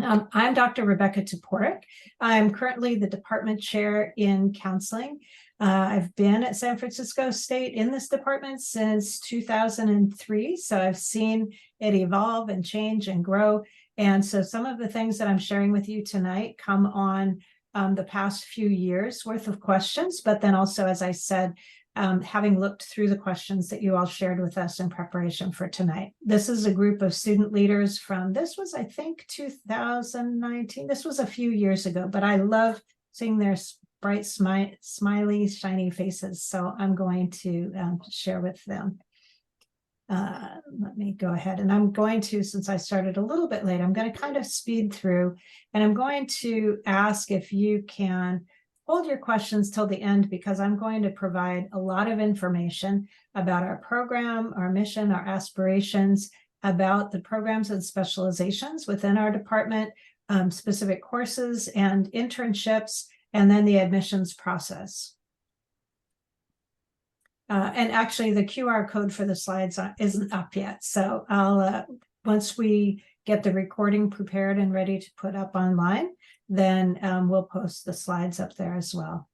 I'm Dr. Rebecca Toporek. I'm currently the department chair in counseling. I've been at San Francisco State in this department since 2003, so I've seen it evolve and change and grow. And so some of the things that I'm sharing with you tonight come on the past few years worth of questions, but then also, as I said, having looked through the questions that you all shared with us in preparation for tonight. This is a group of student leaders from, this was, I think, 2019. This was a few years ago, but I love seeing their bright, smiley, shiny faces. So I'm going to share with them. Let me go ahead, and I'm going to, since I started a little bit late, I'm going to kind of speed through, and I'm going to ask if you can hold your questions till the end, because I'm going to provide a lot of information about our program, our mission, our aspirations, about the programs and specializations within our department, specific courses and internships, and then the admissions process. And actually, the QR code for the slides isn't up yet. So I'll, once we get the recording prepared and ready to put up online, then we'll post the slides up there as well.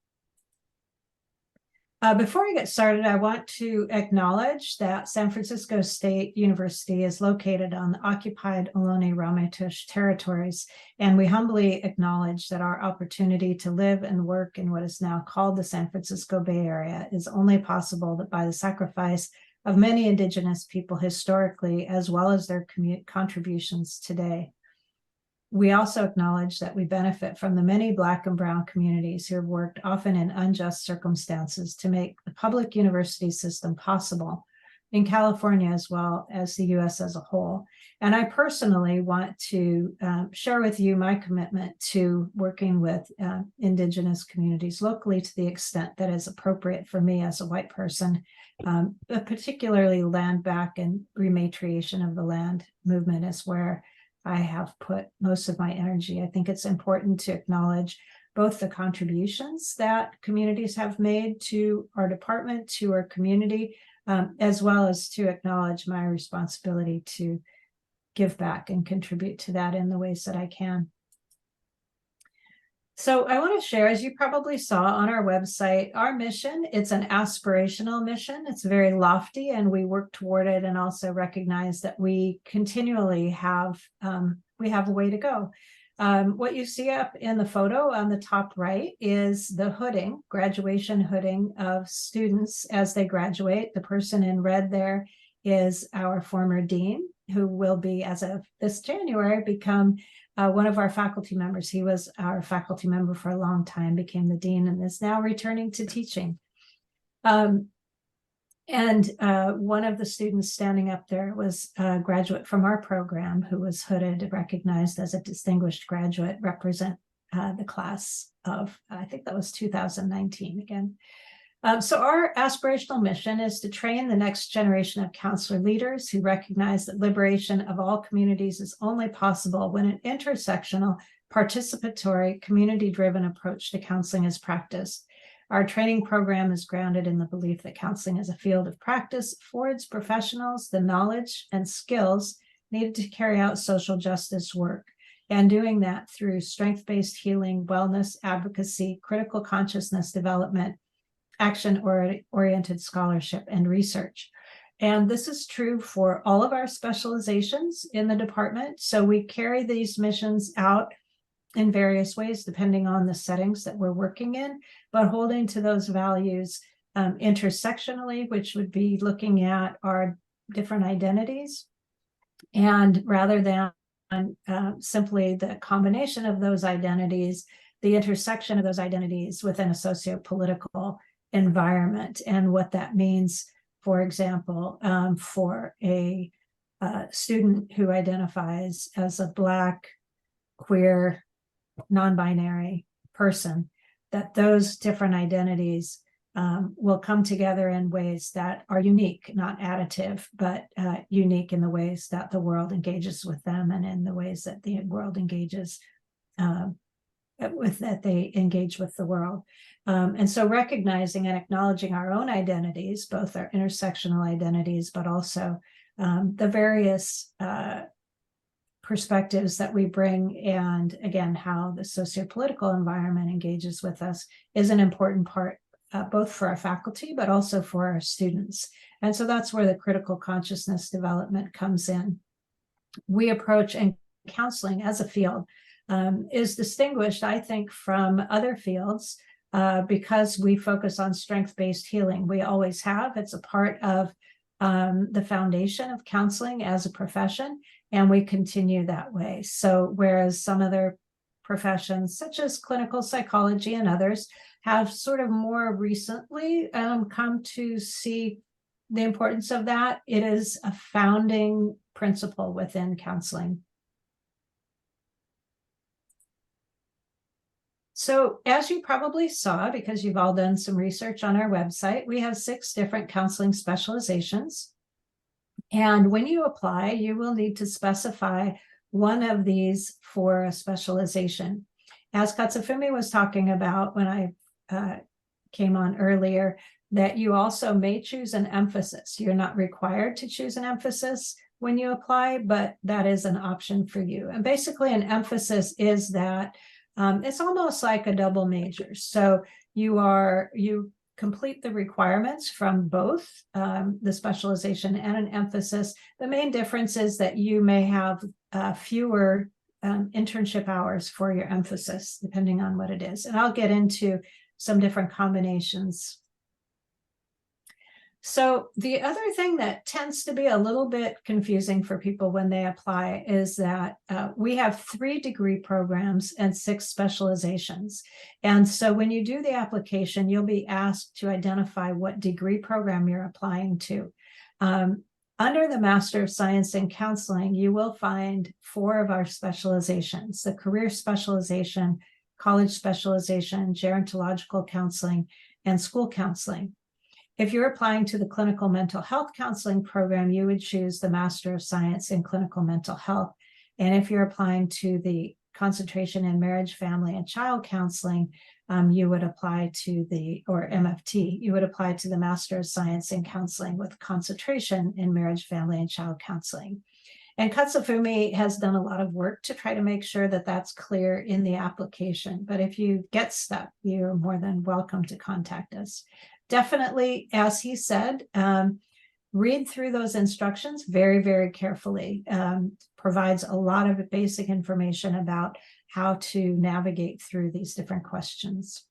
Before we get started, I want to acknowledge that San Francisco State University is located on the occupied Ohlone Ramaytush territories, and we humbly acknowledge that our opportunity to live and work in what is now called the San Francisco Bay Area is only possible by the sacrifice of many Indigenous people historically, as well as their contributions today. We also acknowledge that we benefit from the many Black and Brown communities who have worked often in unjust circumstances to make the public university system possible in California as well as the US as a whole. And I personally want to share with you my commitment to working with Indigenous communities locally to the extent that is appropriate for me as a white person, but particularly land back and rematriation of the land movement is where I have put most of my energy. I think it's important to acknowledge both the contributions that communities have made to our department, to our community, as well as to acknowledge my responsibility to give back and contribute to that in the ways that I can. So I want to share, as you probably saw on our website, our mission. It's an aspirational mission. It's very lofty, and we work toward it, and also recognize that we continually have a way to go. What you see up in the photo on the top right is the hooding, graduation hooding of students as they graduate. The person in red there is our former dean, who will be, as of this January, become one of our faculty members. He was our faculty member for a long time, became the dean, and is now returning to teaching. And one of the students standing up there was a graduate from our program who was hooded, recognized as a distinguished graduate, represent the class of, I think that was 2019 again. So our aspirational mission is to train the next generation of counselor leaders who recognize that liberation of all communities is only possible when an intersectional, participatory, community-driven approach to counseling is practiced. Our training program is grounded in the belief that counseling as a field of practice affords professionals the knowledge and skills needed to carry out social justice work, and doing that through strength-based healing, wellness, advocacy, critical consciousness development, action-oriented scholarship, and research. And this is true for all of our specializations in the department. So we carry these missions out in various ways, depending on the settings that we're working in, but holding to those values intersectionally, which would be looking at our different identities. And rather than simply the combination of those identities, the intersection of those identities within a socio-political environment, and what that means, for example, for a student who identifies as a Black, queer, non-binary person, that those different identities will come together in ways that are unique, not additive, but unique in the ways that the world engages with them, and in the ways that the world engages they engage with the world. And so recognizing and acknowledging our own identities, both our intersectional identities, but also the various perspectives that we bring, and again, how the sociopolitical environment engages with us is an important part, both for our faculty, but also for our students. And so that's where the critical consciousness development comes in. We approach, and counseling as a field is distinguished, I think, from other fields because we focus on strength-based healing. We always have. It's a part of the foundation of counseling as a profession, and we continue that way. So whereas some other professions, such as clinical psychology and others, have sort of more recently come to see the importance of that, it is a founding principle within counseling. So as you probably saw, because you've all done some research on our website, we have 6 different counseling specializations. And when you apply, you will need to specify one of these for a specialization. As Katsufumi was talking about when I came on earlier, that you also may choose an emphasis. You're not required to choose an emphasis when you apply, but that is an option for you. And basically an emphasis is that it's almost like a double major. So you complete the requirements from both the specialization and an emphasis. The main difference is that you may have fewer internship hours for your emphasis, depending on what it is. And I'll get into some different combinations. So the other thing that tends to be a little bit confusing for people when they apply is that we have 3 degree programs and 6 specializations. And so when you do the application, you'll be asked to identify what degree program you're applying to. Under the Master of Science in Counseling, you will find 4 of our specializations: the career specialization, college specialization, gerontological counseling, and school counseling. If you're applying to the clinical mental health counseling program, you would choose the Master of Science in Clinical Mental Health. And if you're applying to the concentration in marriage, family, and child counseling, you would apply to or MFT, you would apply to the Master of Science in Counseling with concentration in marriage, family, and child counseling. And Katsufumi has done a lot of work to try to make sure that that's clear in the application. But if you get stuck, you're more than welcome to contact us. Definitely, as he said, read through those instructions very, very carefully. Provides a lot of basic information about how to navigate through these different questions.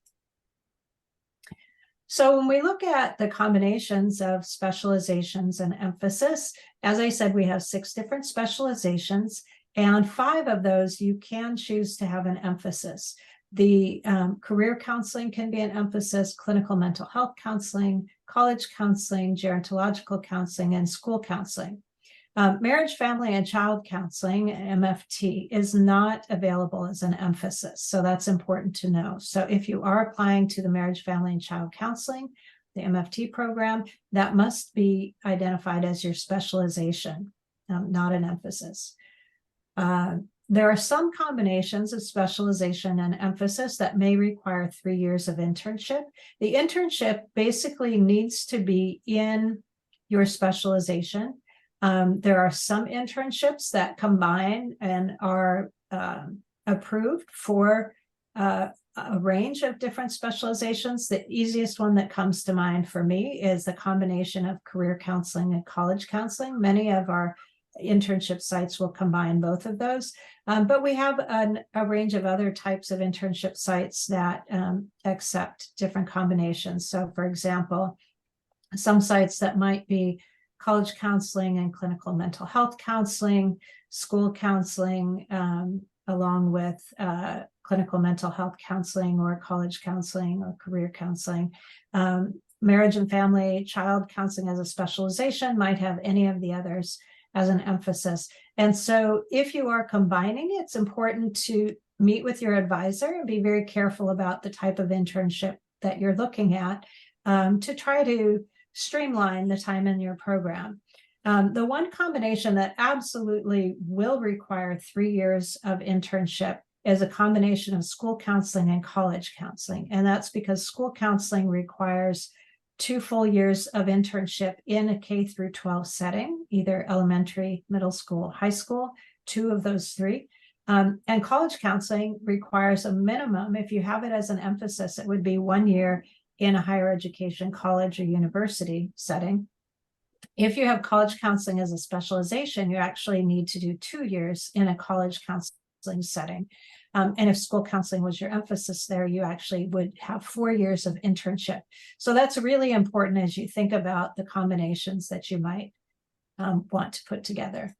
So when we look at the combinations of specializations and emphasis, as I said, we have 6 different specializations, and 5 of those you can choose to have an emphasis. The career counseling can be an emphasis, clinical mental health counseling, college counseling, gerontological counseling, and school counseling. Marriage, family, and child counseling, MFT, is not available as an emphasis. So that's important to know. So if you are applying to the marriage, family, and child counseling, the MFT program, that must be identified as your specialization, not an emphasis. There are some combinations of specialization and emphasis that may require 3 years of internship. The internship basically needs to be in your specialization. There are some internships that combine and are approved for a range of different specializations. The easiest one that comes to mind for me is the combination of career counseling and college counseling. Many of our internship sites will combine both of those. But we have a range of other types of internship sites that accept different combinations. So for example, some sites that might be college counseling and clinical mental health counseling, school counseling, along with clinical mental health counseling or college counseling or career counseling. Marriage and family, child counseling as a specialization might have any of the others as an emphasis. And so if you are combining, it's important to meet with your advisor and be very careful about the type of internship that you're looking at to try to streamline the time in your program. The one combination that absolutely will require 3 years of internship is a combination of school counseling and college counseling. And that's because school counseling requires 2 full years of internship in a K through 12 setting, either elementary, middle school, high school. two of those three. And college counseling requires a minimum. If you have it as an emphasis, it would be 1 year in a higher education, college or university setting. If you have college counseling as a specialization, you actually need to do 2 years in a college counseling setting. And if school counseling was your emphasis there, you actually would have 4 years of internship. So that's really important as you think about the combinations that you might want to put together.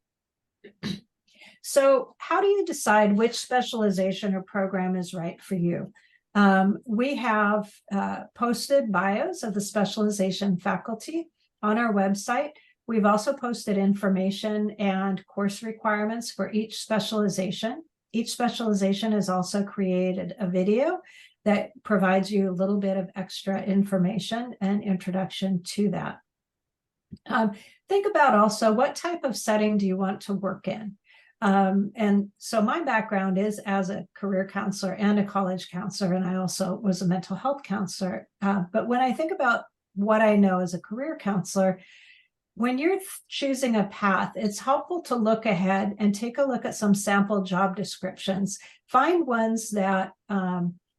So how do you decide which specialization or program is right for you? We have posted bios of the specialization faculty on our website. We've also posted information and course requirements for each specialization. Each specialization has also created a video that provides you a little bit of extra information and introduction to that. Think about also what type of setting do you want to work in? And so my background is as a career counselor and a college counselor, and I also was a mental health counselor. But when I think about what I know as a career counselor, when you're choosing a path, it's helpful to look ahead and take a look at some sample job descriptions. Find ones that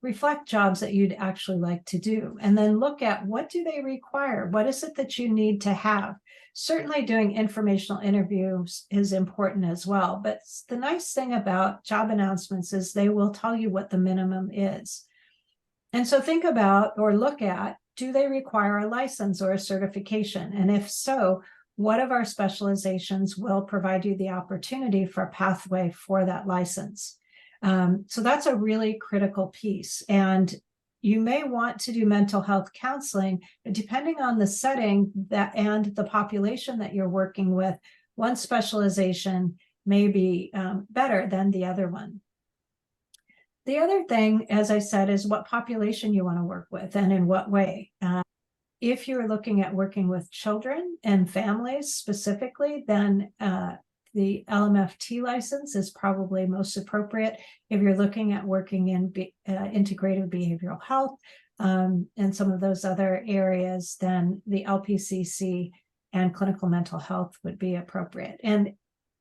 reflect jobs that you'd actually like to do, and then look at what do they require? What is it that you need to have? Certainly doing informational interviews is important as well, but the nice thing about job announcements is they will tell you what the minimum is. And so think about or look at, do they require a license or a certification? And if so, what of our specializations will provide you the opportunity for a pathway for that license? So that's a really critical piece. And you may want to do mental health counseling, but depending on the setting that and the population that you're working with, one specialization may be better than the other one. The other thing, as I said, is what population you want to work with and in what way. If you're looking at working with children and families specifically, then the LMFT license is probably most appropriate. If you're looking at working in integrative behavioral health and some of those other areas, then the LPCC and clinical mental health would be appropriate. And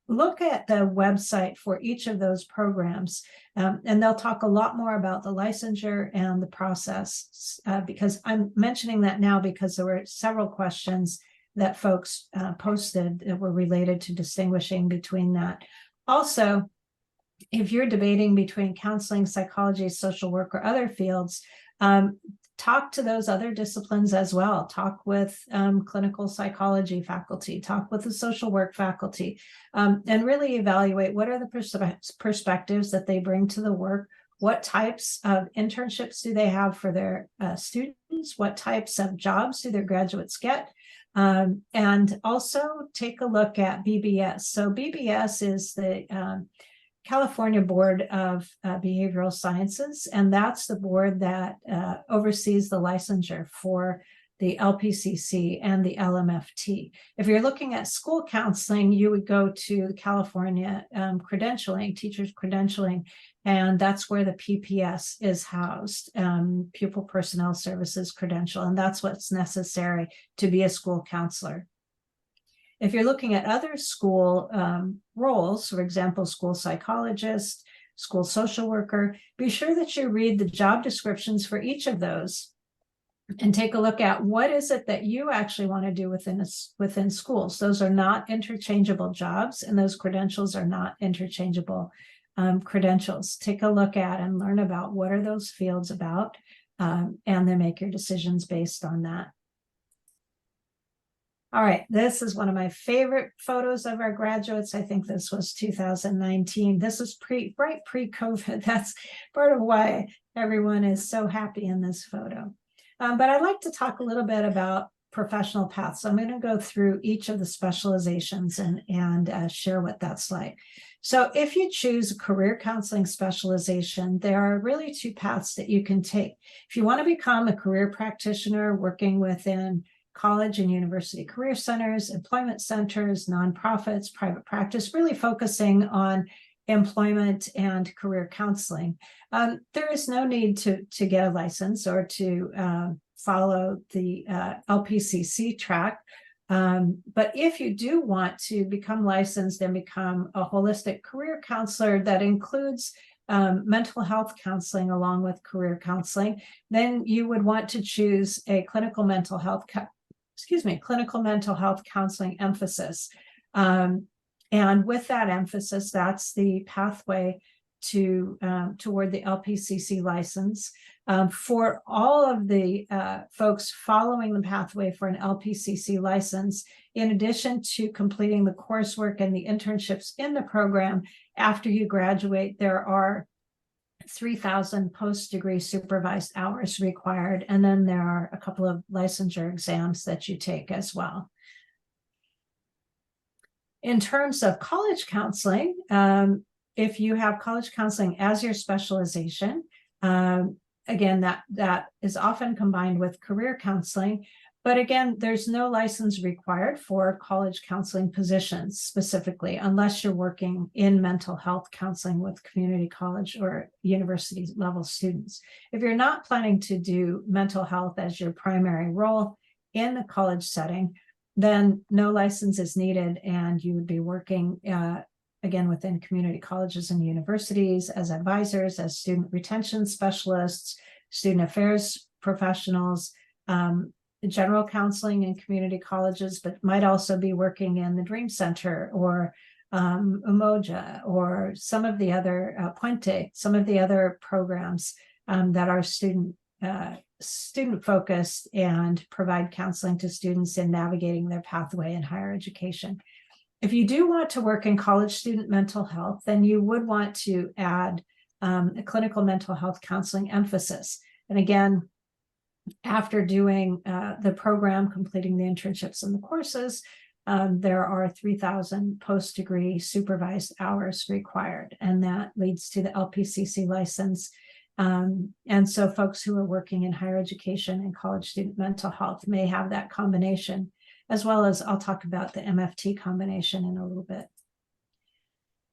look at the website for each of those programs, and they'll talk a lot more about the licensure and the process, because I'm mentioning that now because there were several questions that folks posted that were related to distinguishing between that. Also, if you're debating between counseling, psychology, social work, or other fields, talk to those other disciplines as well. Talk with clinical psychology faculty, talk with the social work faculty, and really evaluate what are the perspectives that they bring to the work. What types of internships do they have for their students? What types of jobs do their graduates get? And also take a look at BBS. So BBS is the California Board of Behavioral Sciences, and that's the board that oversees the licensure for the LPCC and the LMFT. If you're looking at school counseling, you would go to California credentialing, teachers credentialing, and that's where the PPS is housed, Pupil Personnel Services Credential, and that's what's necessary to be a school counselor. If you're looking at other school roles, for example, school psychologist, school social worker, be sure that you read the job descriptions for each of those and take a look at what is it that you actually want to do within schools. Those are not interchangeable jobs, and those credentials are not interchangeable credentials. Take a look at and learn about what are those fields about, and then make your decisions based on that. All right, this is one of my favorite photos of our graduates. I think this was 2019. This was right pre-COVID. That's part of why everyone is so happy in this photo. But I'd like to talk a little bit about professional paths. So I'm going to go through each of the specializations and share what that's like. So if you choose a career counseling specialization, there are really two paths that you can take. If you want to become a career practitioner working within college and university career centers, employment centers, nonprofits, private practice, really focusing on employment and career counseling, there is no need to get a license or to follow the LPCC track. But if you do want to become licensed and become a holistic career counselor that includes mental health counseling along with career counseling, then you would want to choose a clinical mental health counseling emphasis. And with that emphasis, that's the pathway to toward the LPCC license. For all of the folks following the pathway for an LPCC license, in addition to completing the coursework and the internships in the program, after you graduate, there are 3,000 post-degree supervised hours required, and then there are a couple of licensure exams that you take as well. In terms of college counseling, if you have college counseling as your specialization, again, that is often combined with career counseling. But again, there's no license required for college counseling positions specifically, unless you're working in mental health counseling with community college or university level students. If you're not planning to do mental health as your primary role in the college setting, then no license is needed, and you would be working again within community colleges and universities as advisors, as student retention specialists, student affairs professionals, general counseling in community colleges, but might also be working in the Dream Center or Umoja or some of the other Puente, some of the other programs that are student focused and provide counseling to students in navigating their pathway in higher education. If you do want to work in college student mental health, then you would want to add a clinical mental health counseling emphasis. And again, after doing the program, completing the internships and the courses, there are 3,000 post-degree supervised hours required, and that leads to the LPCC license. And so folks who are working in higher education and college student mental health may have that combination, as well as I'll talk about the MFT combination in a little bit.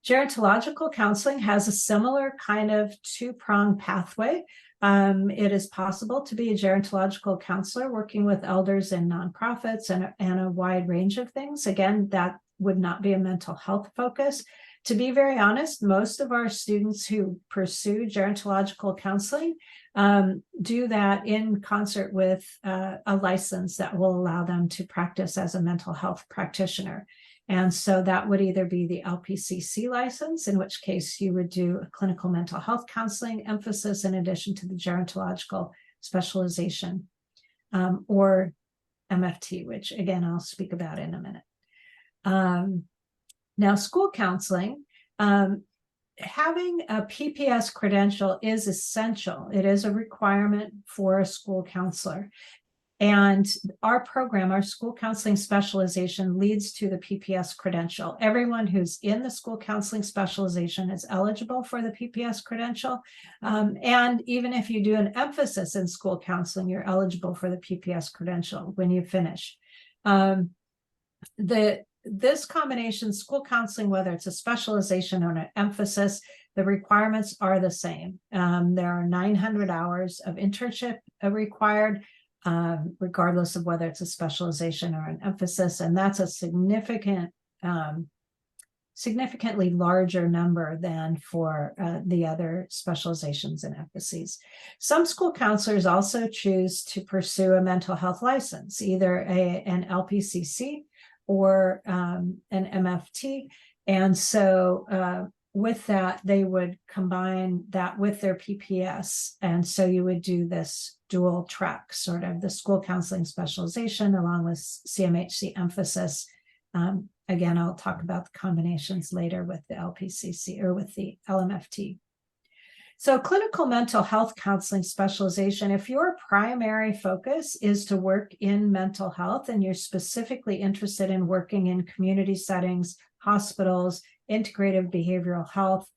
Gerontological counseling has a similar kind of two-pronged pathway. It is possible to be a gerontological counselor working with elders and nonprofits and a wide range of things. Again, that would not be a mental health focus. To be very honest, most of our students who pursue gerontological counseling do that in concert with a license that will allow them to practice as a mental health practitioner. And so that would either be the LPCC license, in which case you would do a clinical mental health counseling emphasis in addition to the gerontological specialization, or MFT, which again, I'll speak about in a minute. Now, school counseling, having a PPS credential is essential. It is a requirement for a school counselor. And our program, our school counseling specialization, leads to the PPS credential. Everyone who's in the school counseling specialization is eligible for the PPS credential. And even if you do an emphasis in school counseling, you're eligible for the PPS credential when you finish. This combination, school counseling, whether it's a specialization or an emphasis, the requirements are the same. There are 900 hours of internship required, regardless of whether it's a specialization or an emphasis, and that's a significantly larger number than for the other specializations and emphases. Some school counselors also choose to pursue a mental health license, either an LPCC or an MFT, and so with that, they would combine that with their PPS. And so you would do this dual track, sort of the school counseling specialization along with CMHC emphasis. Again, I'll talk about the combinations later with the LPCC or with the LMFT. So clinical mental health counseling specialization, if your primary focus is to work in mental health and you're specifically interested in working in community settings, hospitals, integrative behavioral health,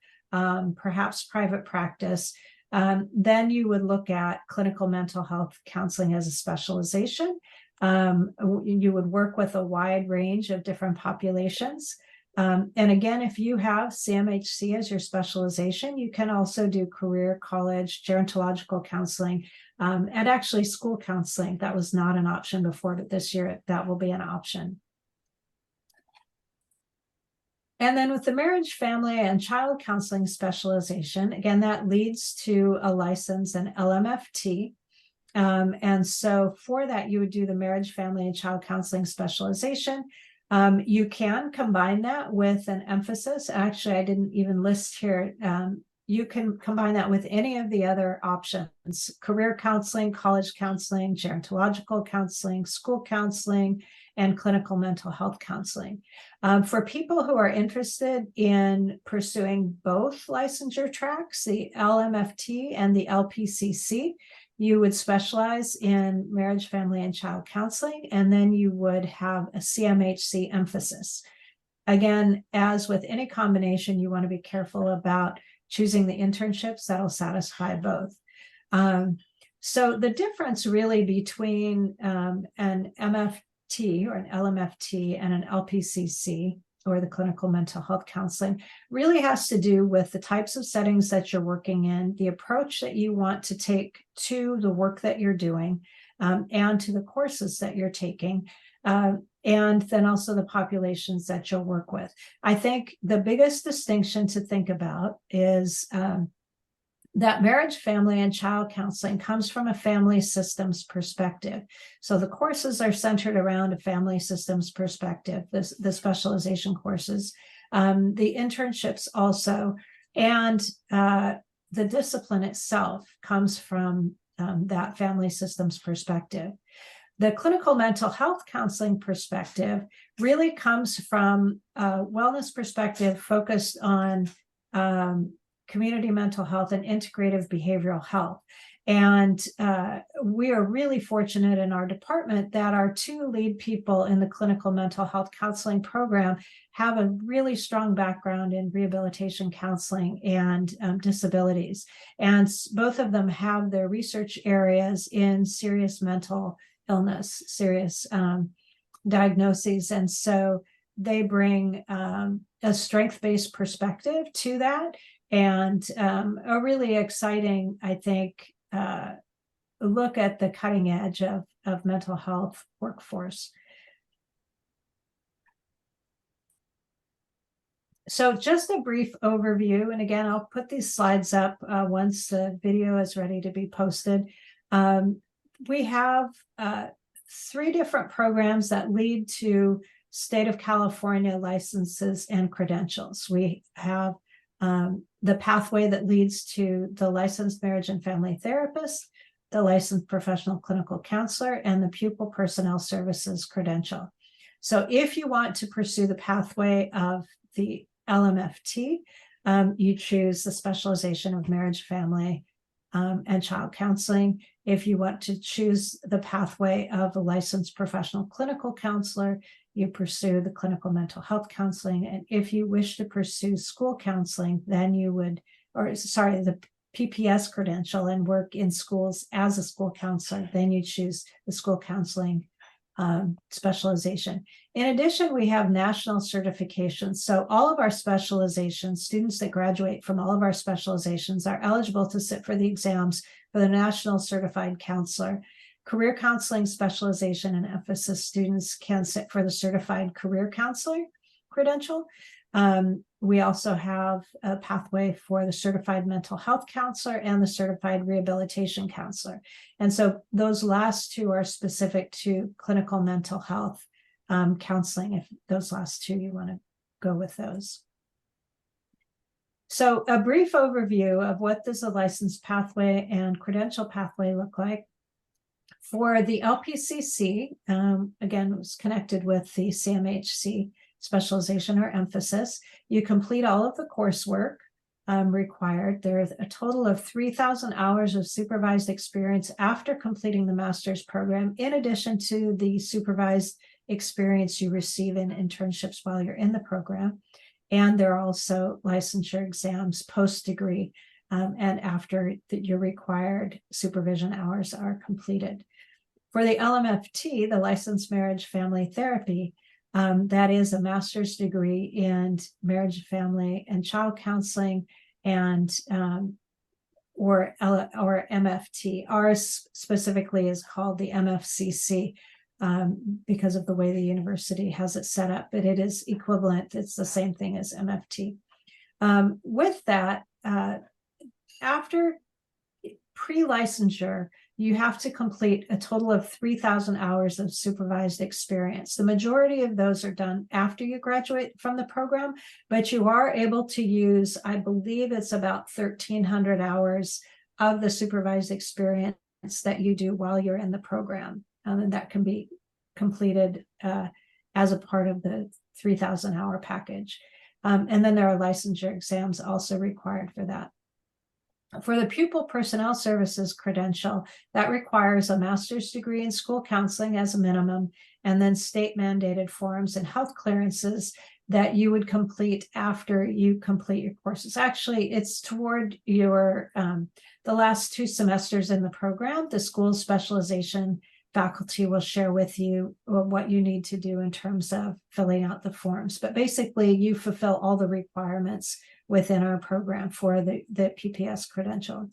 perhaps private practice, then you would look at clinical mental health counseling as a specialization. You would work with a wide range of different populations. And again, if you have CMHC as your specialization, you can also do career, college, gerontological counseling, and actually school counseling. That was not an option before, but this year that will be an option. And then with the marriage, family, and child counseling specialization, again, that leads to a license, an LMFT. And so for that, you would do the marriage, family, and child counseling specialization. You can combine that with an emphasis. Actually, I didn't even list here. You can combine that with any of the other options: career counseling, college counseling, gerontological counseling, school counseling, and clinical mental health counseling. For people who are interested in pursuing both licensure tracks, the LMFT and the LPCC, you would specialize in marriage, family, and child counseling, and then you would have a CMHC emphasis. Again, as with any combination, you want to be careful about choosing the internships that'll satisfy both. So the difference really between an MFT or an LMFT and an LPCC, or the clinical mental health counseling, really has to do with the types of settings that you're working in, the approach that you want to take to the work that you're doing, and to the courses that you're taking, and then also the populations that you'll work with. I think the biggest distinction to think about is that marriage, family, and child counseling comes from a family systems perspective. So the courses are centered around a family systems perspective, the specialization courses, the internships also, and the discipline itself comes from that family systems perspective. The clinical mental health counseling perspective really comes from a wellness perspective focused on community mental health and integrative behavioral health. And we are really fortunate in our department that our two lead people in the clinical mental health counseling program have a really strong background in rehabilitation counseling and disabilities. And both of them have their research areas in serious mental illness, serious diagnoses. And so they bring a strength-based perspective to that, and a really exciting, I think, look at the cutting edge of mental health workforce. So just a brief overview, and again, I'll put these slides up once the video is ready to be posted. We have 3 different programs that lead to state of California licenses and credentials. We have the pathway that leads to the licensed marriage and family therapist, the licensed professional clinical counselor, and the pupil personnel services credential. So if you want to pursue the pathway of the LMFT, you choose the specialization of marriage, family, and child counseling. If you want to choose the pathway of a licensed professional clinical counselor, you pursue the clinical mental health counseling. And if you wish to pursue school counseling, then you would, the PPS credential and work in schools as a school counselor, then you choose the school counseling specialization. In addition, we have national certifications. So all of our specializations, students that graduate from all of our specializations are eligible to sit for the exams for the National Certified Counselor. Career counseling specialization and emphasis students can sit for the Certified Career Counselor credential. We also have a pathway for the Certified Mental Health Counselor and the Certified Rehabilitation Counselor. And so those last 2 are specific to clinical mental health counseling. If those last 2, you want to go with those. So a brief overview of what does a license pathway and credential pathway look like. For the LPCC, again, it was connected with the CMHC specialization or emphasis. You complete all of the coursework required. There's a total of 3,000 hours of supervised experience after completing the master's program, in addition to the supervised experience you receive in internships while you're in the program. And there are also licensure exams post-degree and after your required supervision hours are completed. For the LMFT, the licensed marriage family therapy, That is a master's degree in marriage, family, and child counseling, and or MFT. Ours specifically is called the MFCC because of the way the university has it set up, but it is equivalent. It's the same thing as MFT. With that, after pre-licensure, you have to complete a total of 3,000 hours of supervised experience. The majority of those are done after you graduate from the program, but you are able to use, I believe it's about 1,300 hours of the supervised experience that you do while you're in the program. And that can be completed as a part of the 3,000 hour package. And then there are licensure exams also required for that. For the pupil personnel services credential, that requires a master's degree in school counseling as a minimum, and then state mandated forms and health clearances that you would complete after you complete your courses. Actually, it's toward your the last 2 semesters in the program. The school specialization faculty will share with you what you need to do in terms of filling out the forms. But basically, you fulfill all the requirements within our program for the PPS credential.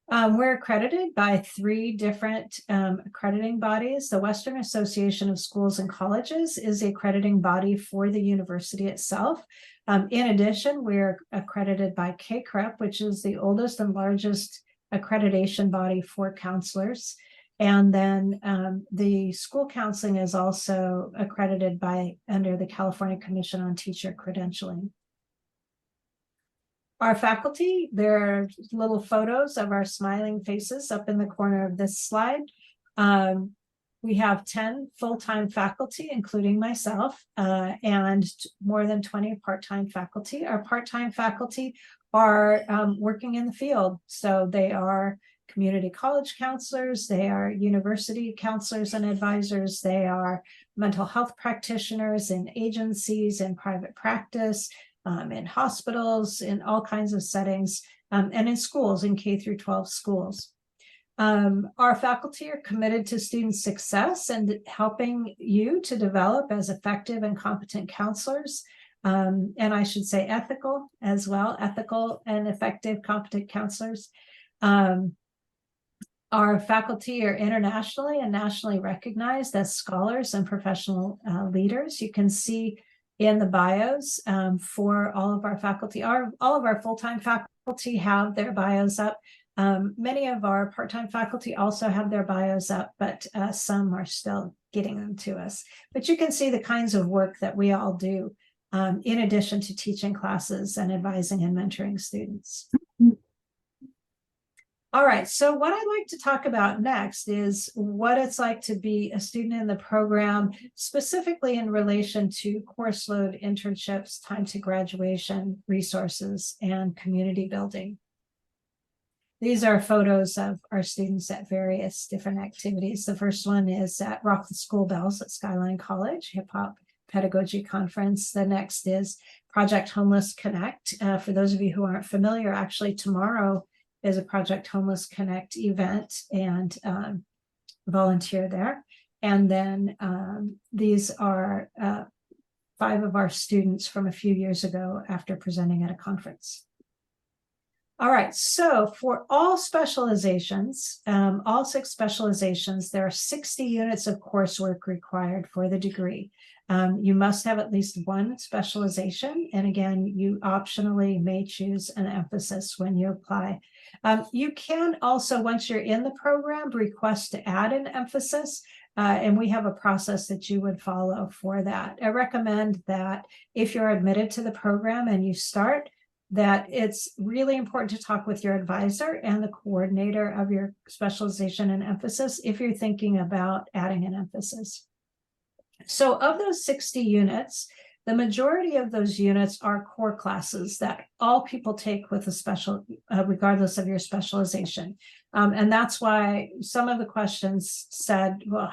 We're accredited by 3 different accrediting bodies. The Western Association of Schools and Colleges is the accrediting body for the university itself. In addition, we're accredited by KCREP, which is the oldest and largest accreditation body for counselors. And then the school counseling is also accredited by under the California Commission on Teacher Credentialing. Our faculty, there are little photos of our smiling faces up in the corner of this slide. We have 10 full-time faculty, including myself, and more than 20 part-time faculty. Our part-time faculty are working in the field. So they are community college counselors, they are university counselors and advisors, they are mental health practitioners in agencies and private practice, in hospitals, in all kinds of settings, and in schools, in K through 12 schools. Our faculty are committed to student success and helping you to develop as effective and competent counselors. And I should say ethical as well, ethical and effective, competent counselors. Our faculty are internationally and nationally recognized as scholars and professional leaders. You can see in the bios for all of our faculty. All of our full-time faculty have their bios up. Many of our part-time faculty also have their bios up, but some are still getting them to us. But you can see the kinds of work that we all do in addition to teaching classes and advising and mentoring students. All right, so what I'd like to talk about next is what it's like to be a student in the program, specifically in relation to course load, internships, time to graduation, resources, and community building. These are photos of our students at various different activities. The first one is at Rock the School Bells at Skyline College, Hip Hop Pedagogy Conference. The next is Project Homeless Connect. For those of you who aren't familiar, actually tomorrow is a Project Homeless Connect event, and volunteer there. And then these are 5 of our students from a few years ago after presenting at a conference. All right, so for all specializations, all 6 specializations, there are 60 units of coursework required for the degree. You must have at least 1 specialization. And again, you optionally may choose an emphasis when you apply. You can also, once you're in the program, request to add an emphasis. And we have a process that you would follow for that. I recommend that if you're admitted to the program and you start, that it's really important to talk with your advisor and the coordinator of your specialization and emphasis if you're thinking about adding an emphasis. So of those 60 units, the majority of those units are core classes that all people take with a special, regardless of your specialization. And that's why some of the questions said, well,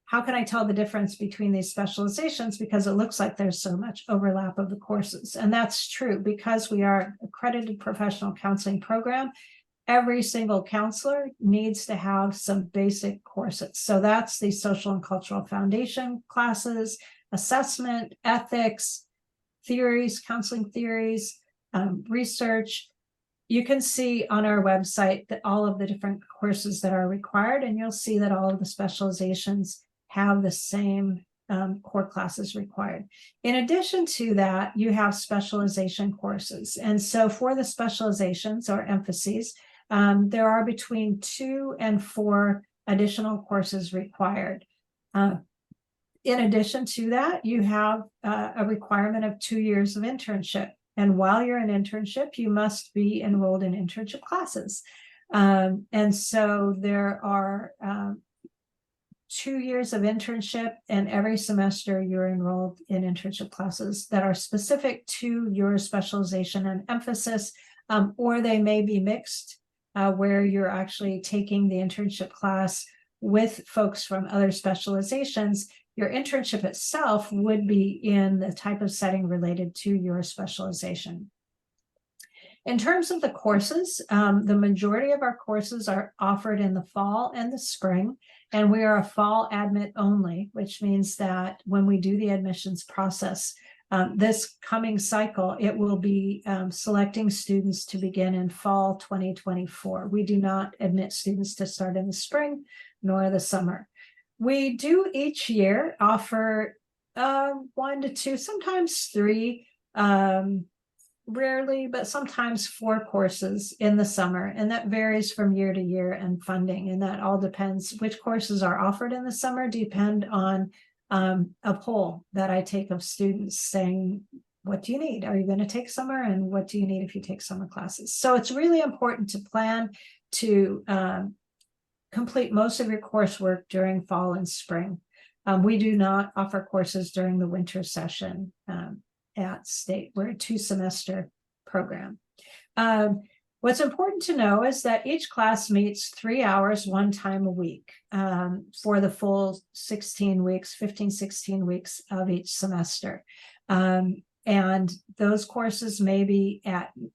how can I tell the difference between these specializations? Because it looks like there's so much overlap of the courses. And that's true because we are an accredited professional counseling program. every single counselor needs to have some basic courses. So that's the social and cultural foundation classes, assessment, ethics, theories, counseling theories, research. You can see on our website that all of the different courses that are required, and you'll see that all of the specializations have the same core classes required. In addition to that, you have specialization courses. And so for the specializations or emphases, there are between 2 and 4 additional courses required. In addition to that, you have a requirement of 2 years of internship. And while you're in internship, you must be enrolled in internship classes. And so there are 2 years of internship, and every semester you're enrolled in internship classes that are specific to your specialization and emphasis, or they may be mixed, where you're actually taking the internship class with folks from other specializations. Your internship itself would be in the type of setting related to your specialization. In terms of the courses, the majority of our courses are offered in the fall and the spring, and we are a fall admit only, which means that when we do the admissions process, this coming cycle, it will be selecting students to begin in fall 2024. We do not admit students to start in the spring nor the summer. We do each year offer 1 to 2, sometimes 3, rarely, but sometimes 4 courses in the summer, and that varies from year to year and funding, and that all depends. Which courses are offered in the summer depend on a poll that I take of students saying, what do you need? Are you going to take summer? And what do you need if you take summer classes? So it's really important to plan to complete most of your coursework during fall and spring. We do not offer courses during the winter session at State. We're a 2-semester program. What's important to know is that each class meets 3 hours 1 time a week for the full 16 weeks, 15, 16 weeks of each semester. And those courses may be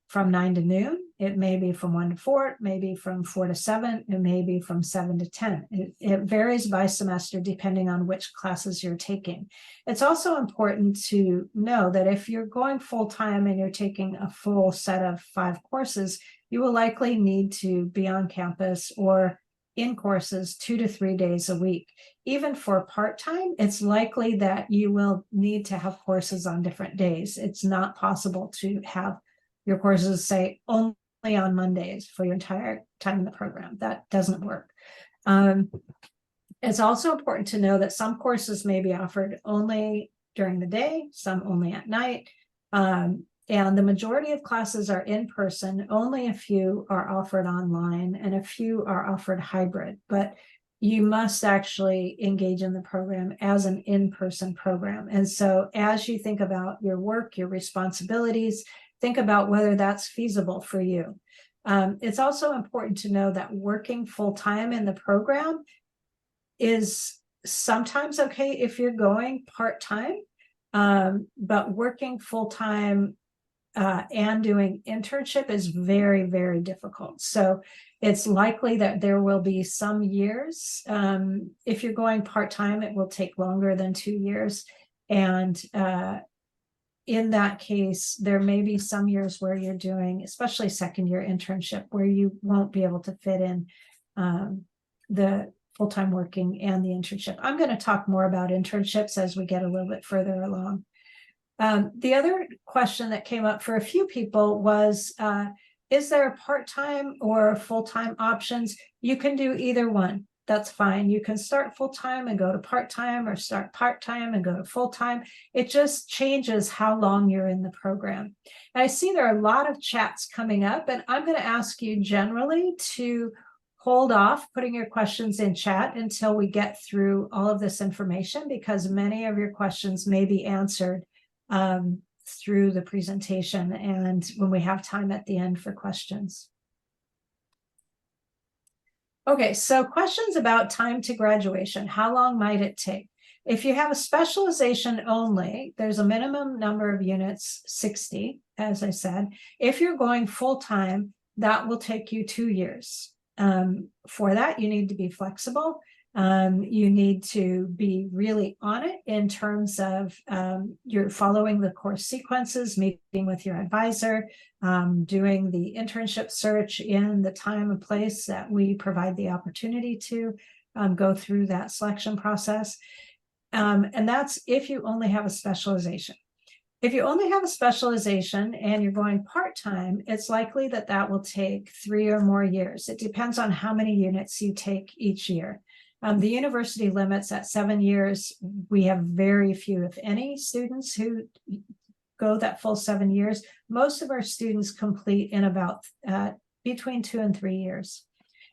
from 9 to noon. It may be from 1 to 4, it may be from 4 to 7, it may be from 7 to 10. It varies by semester depending on which classes you're taking. It's also important to know that if you're going full-time and you're taking a full set of 5 courses, you will likely need to be on campus or in courses 2 to 3 days a week. Even for part-time, it's likely that you will need to have courses on different days. It's not possible to have your courses, say, only on Mondays for your entire time in the program. That doesn't work. It's also important to know that some courses may be offered only during the day, some only at night. And the majority of classes are in person. Only a few are offered online, and a few are offered hybrid. But you must actually engage in the program as an in-person program. And so as you think about your work, your responsibilities, think about whether that's feasible for you. It's also important to know that working full-time in the program is sometimes okay if you're going part-time, but working full-time and doing internship is very, very difficult. So it's likely that there will be some years. If you're going part-time, it will take longer than 2 years. And in that case, there may be some years where you're doing, especially second-year internship, where you won't be able to fit in the full-time working and the internship. I'm going to talk more about internships as we get a little bit further along. The other question that came up for a few people was, is there a part-time or full-time options? You can do either one. That's fine. You can start full-time and go to part-time, or start part-time and go to full-time. It just changes how long you're in the program. And I see there are a lot of chats coming up, and I'm going to ask you generally to hold off putting your questions in chat until we get through all of this information, because many of your questions may be answered through the presentation and when we have time at the end for questions. Okay, so questions about time to graduation. How long might it take? If you have a specialization only, there's a minimum number of units, 60, as I said. If you're going full-time, that will take you 2 years. For that, you need to be flexible. You need to be really on it in terms of you're following the course sequences, meeting with your advisor, doing the internship search in the time and place that we provide the opportunity to go through that selection process. And that's if you only have a specialization. If you only have a specialization and you're going part-time, it's likely that that will take 3 or more years. It depends on how many units you take each year. The university limits at 7 years. We have very few, if any, students who go that full 7 years. Most of our students complete in about between 2 and 3 years.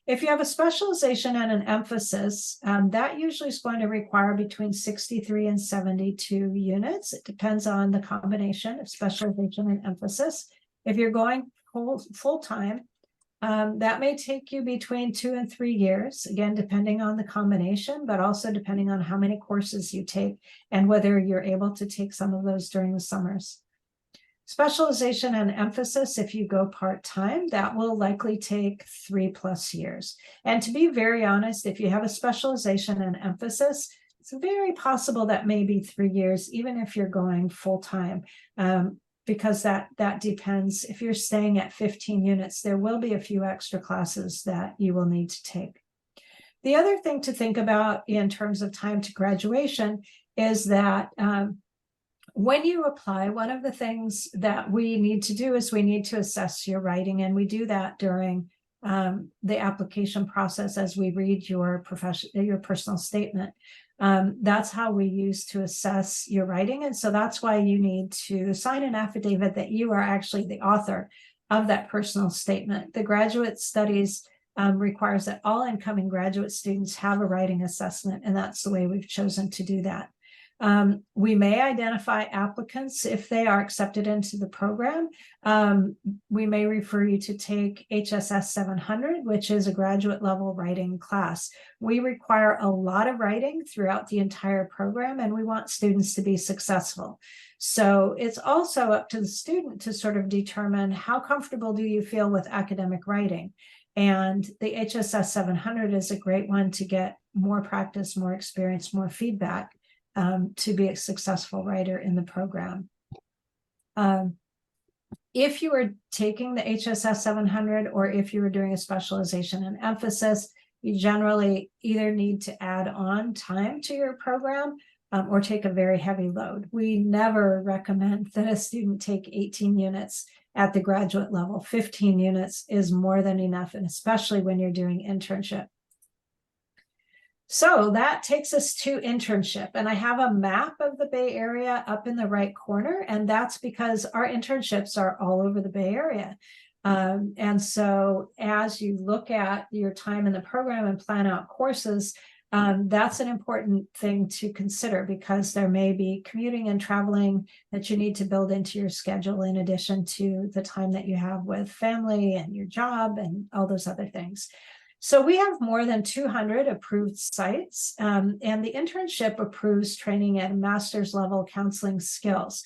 If you have a specialization and an emphasis, that usually is going to require between 63 and 72 units. It depends on the combination of specialization and emphasis. If you're going full-time, that may take you between 2 and 3 years, again, depending on the combination, but also depending on how many courses you take and whether you're able to take some of those during the summers. Specialization and emphasis, if you go part-time, that will likely take 3+ years. And to be very honest, if you have a specialization and emphasis, it's very possible that maybe 3 years, even if you're going full-time, because that depends. If you're staying at 15 units, there will be a few extra classes that you will need to take. The other thing to think about in terms of time to graduation is that when you apply, one of the things that we need to do is we need to assess your writing, and we do that during the application process as we read your personal statement. That's how we use to assess your writing, and so that's why you need to sign an affidavit that you are actually the author of that personal statement. The graduate studies requires that all incoming graduate students have a writing assessment, and that's the way we've chosen to do that. We may identify applicants if they are accepted into the program. We may refer you to take HSS 700, which is a graduate level writing class. We require a lot of writing throughout the entire program, and we want students to be successful. So it's also up to the student to sort of determine how comfortable do you feel with academic writing. And the HSS 700 is a great one to get more practice, more experience, more feedback. To be a successful writer in the program. If you are taking the HSS 700 or if you are doing a specialization and emphasis, you generally either need to add on time to your program or take a very heavy load. We never recommend that a student take 18 units at the graduate level. 15 units is more than enough, and especially when you're doing internship. So that takes us to internship, and I have a map of the Bay Area up in the right corner, and that's because our internships are all over the Bay Area. And so as you look at your time in the program and plan out courses, that's an important thing to consider, because there may be commuting and traveling that you need to build into your schedule in addition to the time that you have with family and your job and all those other things. So we have more than 200 approved sites, and the internship approves training at master's level counseling skills.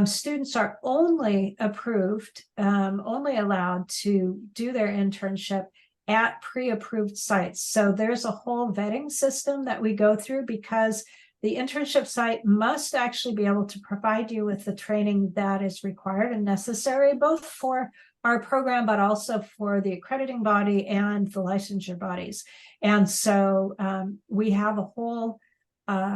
Students are only approved, only allowed to do their internship at pre-approved sites. So there's a whole vetting system that we go through, because the internship site must actually be able to provide you with the training that is required and necessary, both for our program, but also for the accrediting body and the licensure bodies. And so we have a whole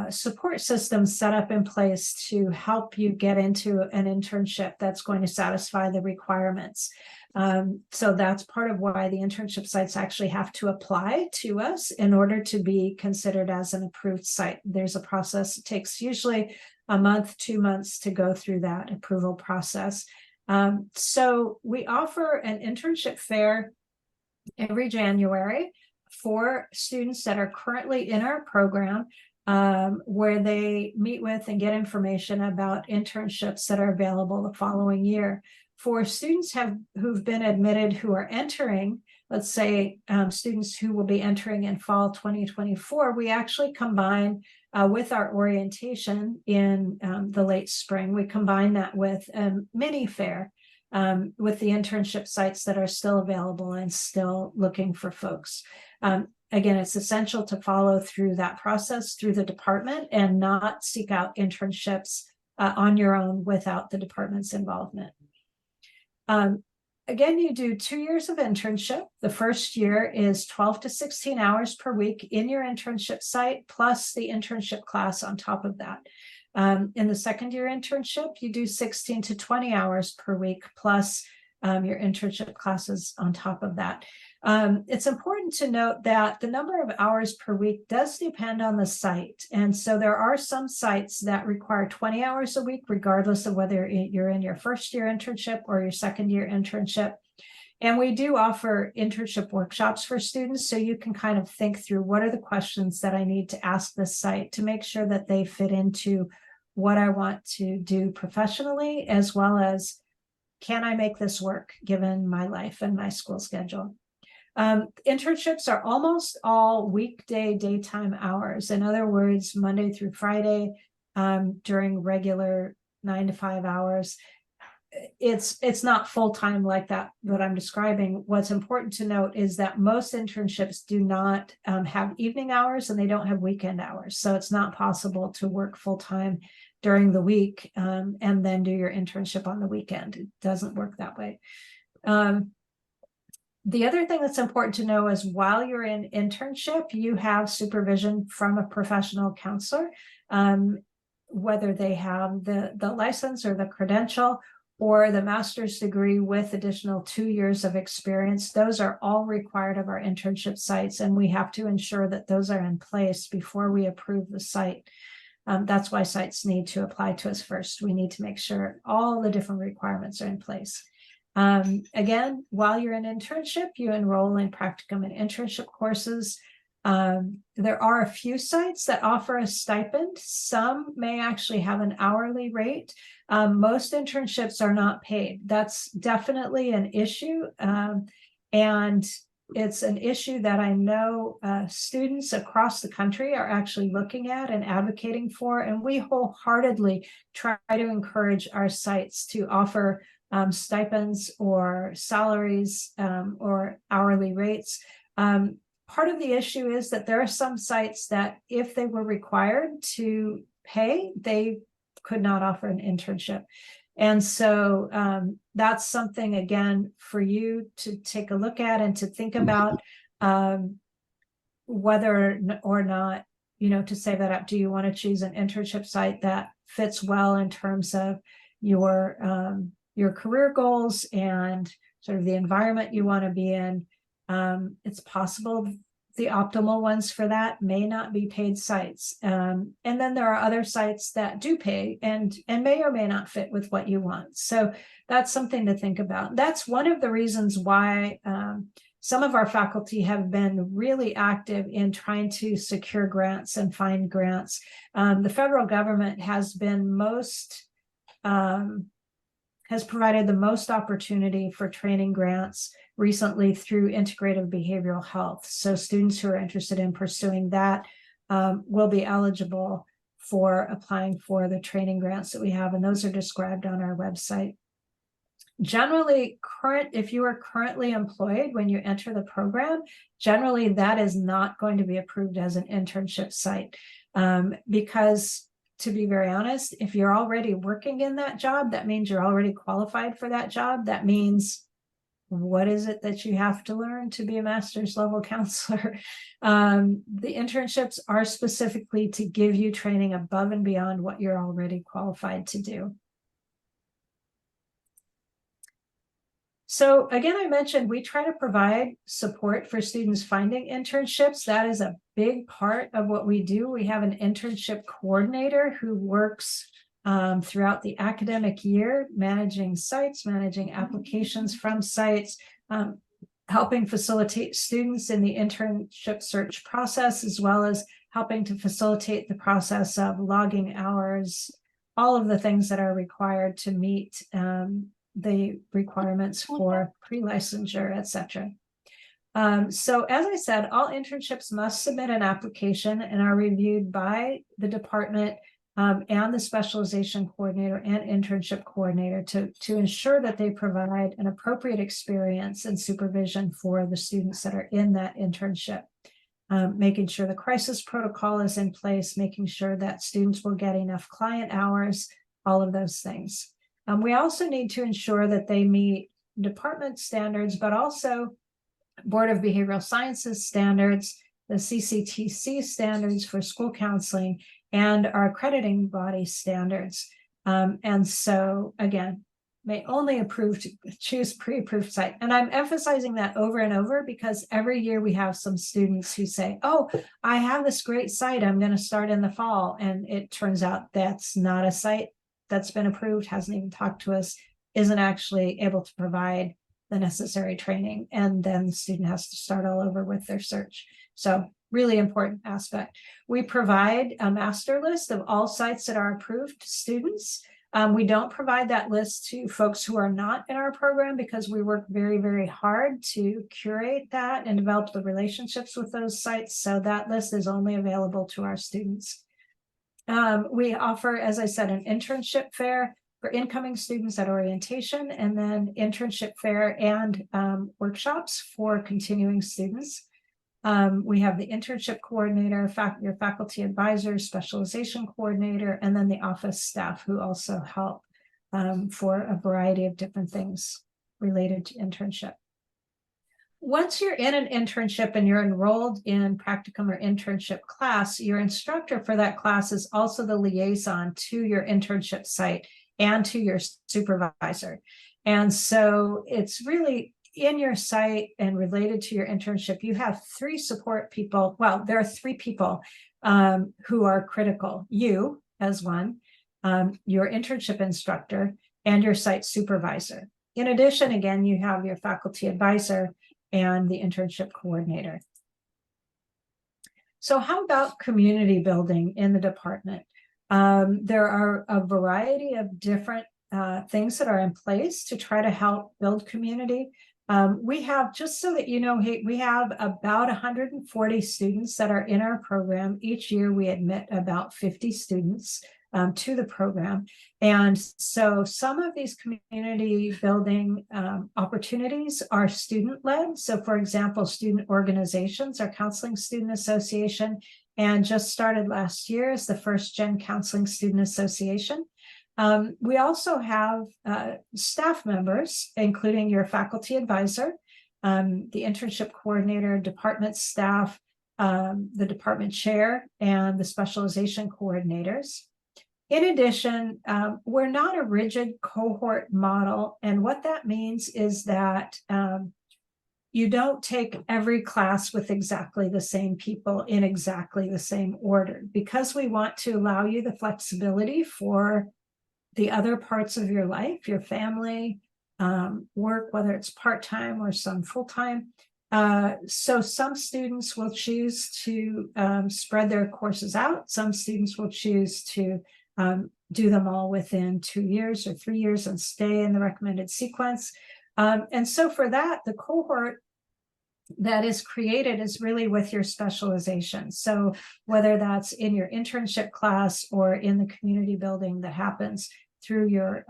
support system set up in place to help you get into an internship that's going to satisfy the requirements. So that's part of why the internship sites actually have to apply to us in order to be considered as an approved site. There's a process. It takes usually a month, 2 months to go through that approval process. So we offer an internship fair every January for students that are currently in our program, where they meet with and get information about internships that are available the following year. For students who've been admitted who are entering, let's say students who will be entering in fall 2024, we actually combine with our orientation in the late spring. We combine that with a mini fair with the internship sites that are still available and still looking for folks. Again, it's essential to follow through that process through the department and not seek out internships on your own without the department's involvement. Again, you do 2 years of internship. The first year is 12 to 16 hours per week in your internship site, plus the internship class on top of that. In the second year internship, you do 16 to 20 hours per week, plus your internship classes on top of that. It's important to note that the number of hours per week does depend on the site. And so there are some sites that require 20 hours a week, regardless of whether you're in your first year internship or your second year internship. And we do offer internship workshops for students, so you can kind of think through what are the questions that I need to ask this site to make sure that they fit into what I want to do professionally, as well as can I make this work given my life and my school schedule. Internships are almost all weekday daytime hours. In other words, Monday through Friday, during regular 9 to 5 hours. It's not full-time like that, what I'm describing. What's important to note is that most internships do not have evening hours, and they don't have weekend hours. So it's not possible to work full-time during the week and then do your internship on the weekend. It doesn't work that way. The other thing that's important to know is while you're in internship, you have supervision from a professional counselor, whether they have the license or the credential or the master's degree with additional 2 years of experience. Those are all required of our internship sites, and we have to ensure that those are in place before we approve the site. That's why sites need to apply to us first. We need to make sure all the different requirements are in place. Again, while you're in internship, you enroll in practicum and internship courses. There are a few sites that offer a stipend. Some may actually have an hourly rate. Most internships are not paid. That's definitely an issue. And it's an issue that I know students across the country are actually looking at and advocating for. And we wholeheartedly try to encourage our sites to offer stipends or salaries or hourly rates. Part of the issue is that there are some sites that if they were required to pay, they could not offer an internship. And so that's something, again, for you to take a look at and to think about whether or not, to say that up. Do you want to choose an internship site that fits well in terms of your career goals and sort of the environment you want to be in? It's possible the optimal ones for that may not be paid sites. And then there are other sites that do pay and may or may not fit with what you want. So that's something to think about. That's one of the reasons why some of our faculty have been really active in trying to secure grants and find grants. The federal government has been has provided the most opportunity for training grants recently through integrative behavioral health. So students who are interested in pursuing that will be eligible for applying for the training grants that we have, and those are described on our website. Generally, if you are currently employed when you enter the program, generally that is not going to be approved as an internship site because, to be very honest, if you're already working in that job, that means you're already qualified for that job. That means, what is it that you have to learn to be a master's level counselor? The internships are specifically to give you training above and beyond what you're already qualified to do. So again, I mentioned we try to provide support for students finding internships. That is a big part of what we do. We have an internship coordinator who works throughout the academic year, managing sites, managing applications from sites, helping facilitate students in the internship search process, as well as helping to facilitate the process of logging hours, all of the things that are required to meet the requirements for pre-licensure, etc. So as I said, all internships must submit an application and are reviewed by the department and the specialization coordinator and internship coordinator to ensure that they provide an appropriate experience and supervision for the students that are in that internship. Making sure the crisis protocol is in place, making sure that students will get enough client hours, all of those things. We also need to ensure that they meet department standards, but also Board of Behavioral Sciences standards, the CCTC standards for school counseling, and our accrediting body standards. And so, again, may only choose pre-approved site. And I'm emphasizing that over and over because every year we have some students who say, oh, I have this great site, I'm going to start in the fall. And it turns out that's not a site that's been approved, hasn't even talked to us, isn't actually able to provide the necessary training. And then the student has to start all over with their search. So really important aspect. We provide a master list of all sites that are approved to students. We don't provide that list to folks who are not in our program because we work very, very hard to curate that and develop the relationships with those sites. So that list is only available to our students. We offer, as I said, an internship fair for incoming students at orientation, and then internship fair and workshops for continuing students. We have the internship coordinator, your faculty advisor, specialization coordinator, and then the office staff who also help for a variety of different things related to internship. Once you're in an internship and you're enrolled in practicum or internship class, your instructor for that class is also the liaison to your internship site and to your supervisor. And so it's really in your site and related to your internship, you have 3 support people. Well, there are 3 people who are critical. You as one, your internship instructor, and your site supervisor. In addition, again, you have your faculty advisor and the internship coordinator. So how about community building in the department? There are a variety of different things that are in place to try to help build community. We have, just so that you know, we have about 140 students that are in our program. Each year we admit about 50 students to the program. And so some of these community building opportunities are student-led. So for example, student organizations, our Counseling Student Association, and just started last year is the First Gen Counseling Student Association. We also have staff members, including your faculty advisor, the internship coordinator, department staff, the department chair, and the specialization coordinators. In addition, we're not a rigid cohort model. And what that means is that you don't take every class with exactly the same people in exactly the same order, because we want to allow you the flexibility for the other parts of your life, your family, work, whether it's part-time or some full-time. So some students will choose to spread their courses out. Some students will choose to do them all within 2 years or 3 years and stay in the recommended sequence. And so for that, the cohort that is created is really with your specialization. So whether that's in your internship class or in the community building that happens through your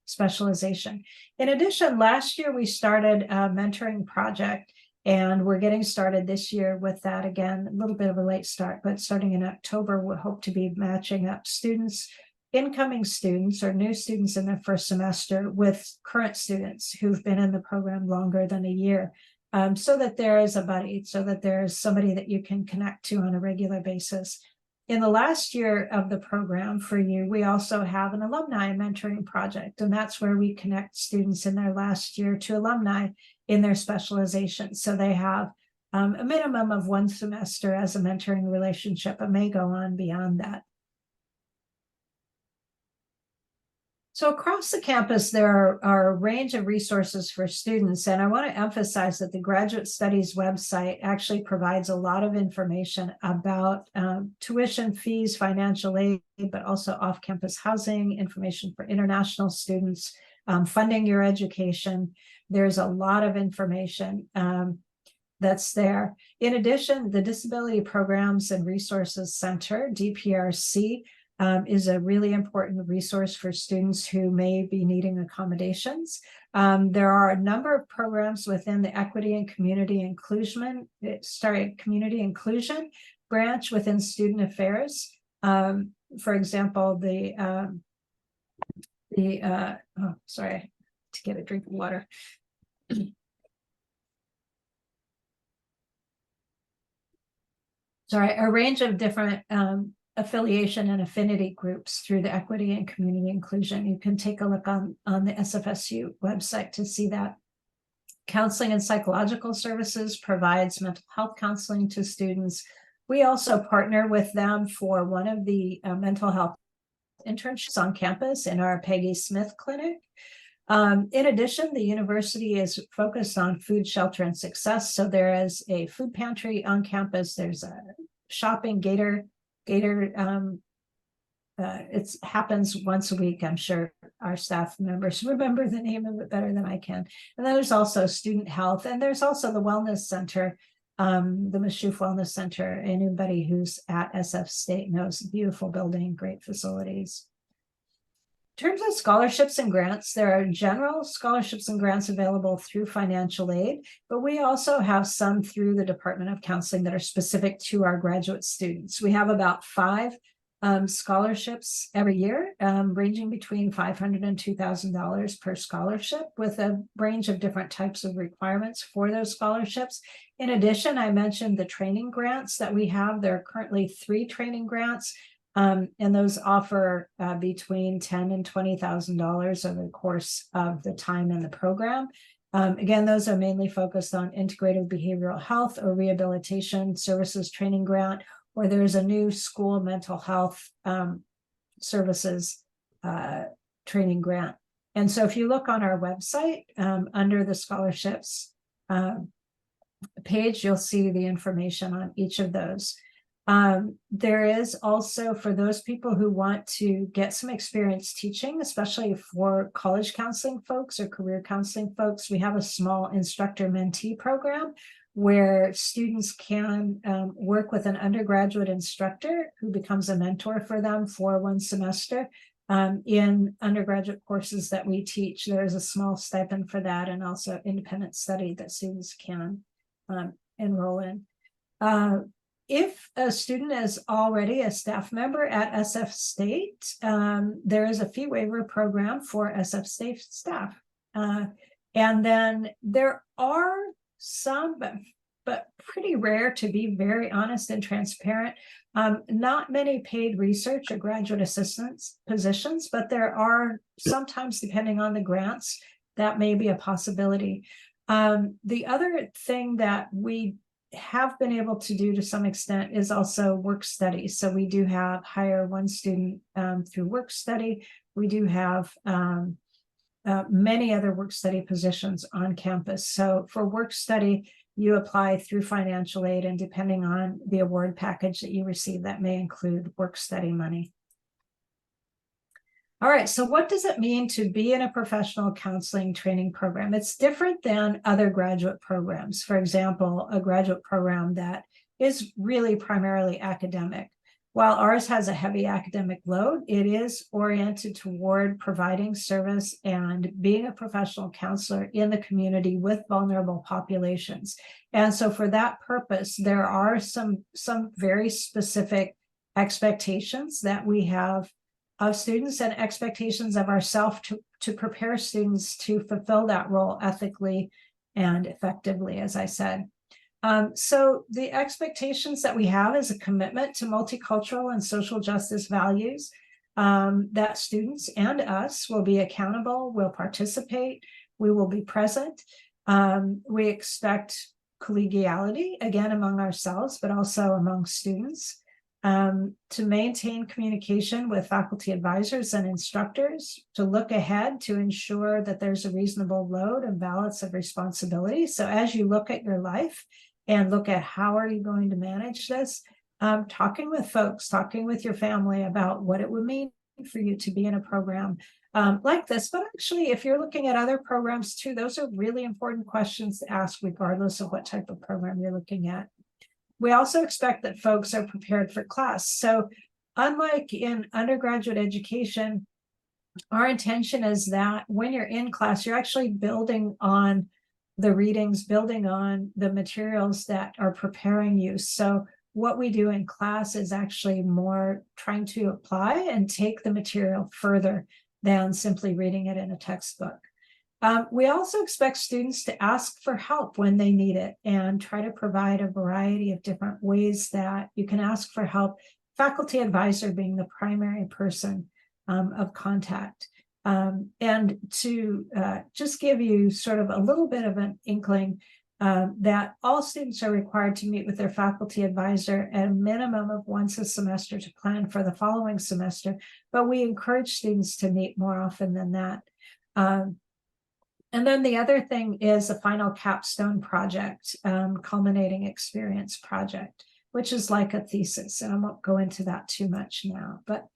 specialization. In addition, last year we started a mentoring project, and we're getting started this year with that again, a little bit of a late start, but starting in October, we'll hope to be matching up students, incoming students or new students in their first semester with current students who've been in the program longer than a year. So that there is a buddy, so that there's somebody that you can connect to on a regular basis. In the last year of the program for you, we also have an alumni mentoring project, and that's where we connect students in their last year to alumni in their specialization. So they have a minimum of 1 semester as a mentoring relationship, but may go on beyond that. So across the campus, there are a range of resources for students, and I want to emphasize that the Graduate Studies website actually provides a lot of information about tuition fees, financial aid, but also off-campus housing, information for international students, funding your education. There's a lot of information that's there. In addition, the Disability Programs and Resources Center, DPRC, is a really important resource for students who may be needing accommodations. There are a number of programs within the Equity and Community Inclusion branch within Student Affairs. For example, sorry, to get a drink of water. Sorry, a range of different affiliation and affinity groups through the Equity and Community Inclusion. You can take a look on the SFSU website to see that. Counseling and Psychological Services provides mental health counseling to students. We also partner with them for one of the mental health internships on campus in our Peggy Smith Clinic. In addition, the university is focused on food, shelter, and success. So there is a food pantry on campus. There's a shopping Gator. It happens once a week. I'm sure our staff members remember the name of it better than I can. And there's also student health, and there's also the wellness center, the Mashouf Wellness Center. Anybody who's at SF State knows the beautiful building, great facilities. In terms of scholarships and grants, there are general scholarships and grants available through financial aid, but we also have some through the Department of Counseling that are specific to our graduate students. We have about 5 scholarships every year, ranging between $500 and $2,000 per scholarship, with a range of different types of requirements for those scholarships. In addition, I mentioned the training grants that we have. There are currently 3 training grants. And those offer between $10,000 and $20,000 over the course of the time in the program. Again, those are mainly focused on integrative behavioral health or rehabilitation services training grant, or there's a new school mental health services training grant. And so if you look on our website under the scholarships page, you'll see the information on each of those. There is also, for those people who want to get some experience teaching, especially for college counseling folks or career counseling folks, we have a small instructor mentee program where students can work with an undergraduate instructor who becomes a mentor for them for 1 semester. In undergraduate courses that we teach, there is a small stipend for that, and also independent study that students can enroll in. If a student is already a staff member at SF State, there is a fee waiver program for SF State staff. And then there are some, but pretty rare, to be very honest and transparent, not many paid research or graduate assistance positions, but there are sometimes, depending on the grants, that may be a possibility. The other thing that we have been able to do to some extent is also work study. So we do hire 1 student through work study. We do have many other work study positions on campus. So for work study, you apply through financial aid, and depending on the award package that you receive, that may include work study money. All right, so what does it mean to be in a professional counseling training program? It's different than other graduate programs. For example, a graduate program that is really primarily academic. While ours has a heavy academic load, it is oriented toward providing service and being a professional counselor in the community with vulnerable populations. And so for that purpose, there are some very specific expectations that we have of students and expectations of ourselves to prepare students to fulfill that role ethically and effectively, as I said. So the expectations that we have is a commitment to multicultural and social justice values, that students and us will be accountable, will participate, we will be present. We expect collegiality, again, among ourselves, but also among students. To maintain communication with faculty advisors and instructors, to look ahead to ensure that there's a reasonable load and balance of responsibility. So as you look at your life and look at how are you going to manage this, talking with folks, talking with your family about what it would mean for you to be in a program like this. But actually, if you're looking at other programs too, those are really important questions to ask regardless of what type of program you're looking at. We also expect that folks are prepared for class. So unlike in undergraduate education, our intention is that when you're in class, you're actually building on the readings, building on the materials that are preparing you. So what we do in class is actually more trying to apply and take the material further than simply reading it in a textbook. We also expect students to ask for help when they need it and try to provide a variety of different ways that you can ask for help, faculty advisor being the primary person of contact. And to just give you sort of a little bit of an inkling that all students are required to meet with their faculty advisor at a minimum of once a semester to plan for the following semester, but we encourage students to meet more often than that. And then the other thing is a final capstone project, culminating experience project, which is like a thesis. And I won't go into that too much now. But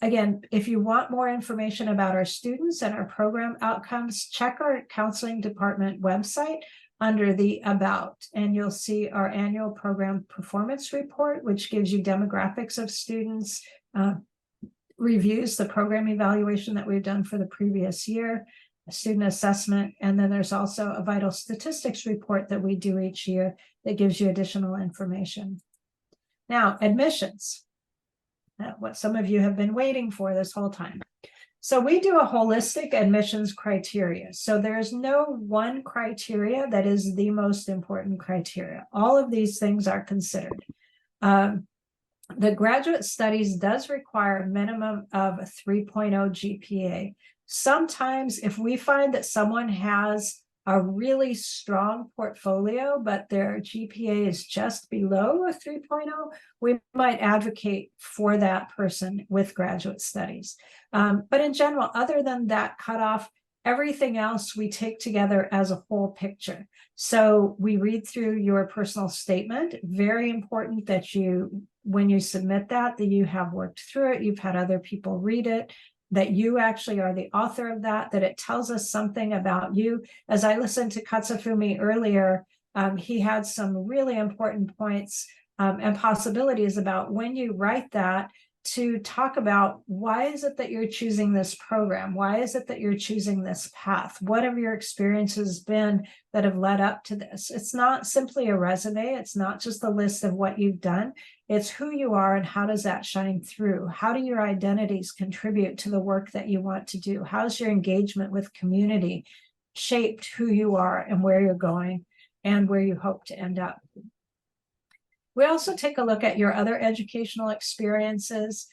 again, if you want more information about our students and our program outcomes, check our counseling department website under the About, and you'll see our annual program performance report, which gives you demographics of students, reviews the program evaluation that we've done for the previous year, a student assessment, and then there's also a vital statistics report that we do each year that gives you additional information. Now, admissions, what some of you have been waiting for this whole time. So we do a holistic admissions criteria. So there's no one criteria that is the most important criteria. All of these things are considered. The graduate studies does require a minimum of a 3.0 GPA. Sometimes if we find that someone has a really strong portfolio, but their GPA is just below a 3.0, we might advocate for that person with graduate studies. But in general, other than that cutoff, everything else we take together as a whole picture. So we read through your personal statement. Very important that you, when you submit that you have worked through it, you've had other people read it, that you actually are the author of that it tells us something about you. As I listened to Katsufumi earlier, he had some really important points and possibilities about when you write that, to talk about why is it that you're choosing this program? Why is it that you're choosing this path? What have your experiences been that have led up to this? It's not simply a resume. It's not just a list of what you've done. It's who you are and how does that shine through? How do your identities contribute to the work that you want to do? How's your engagement with community shaped who you are and where you're going and where you hope to end up? We also take a look at your other educational experiences,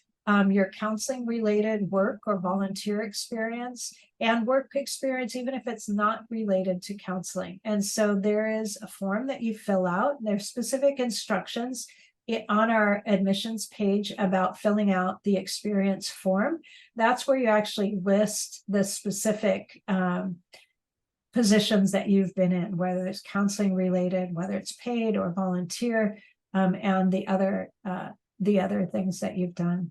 your counseling related work or volunteer experience, and work experience, even if it's not related to counseling. And so there is a form that you fill out. There's specific instructions on our admissions page about filling out the experience form. That's where you actually list the specific positions that you've been in, whether it's counseling related, whether it's paid or volunteer, and the other things that you've done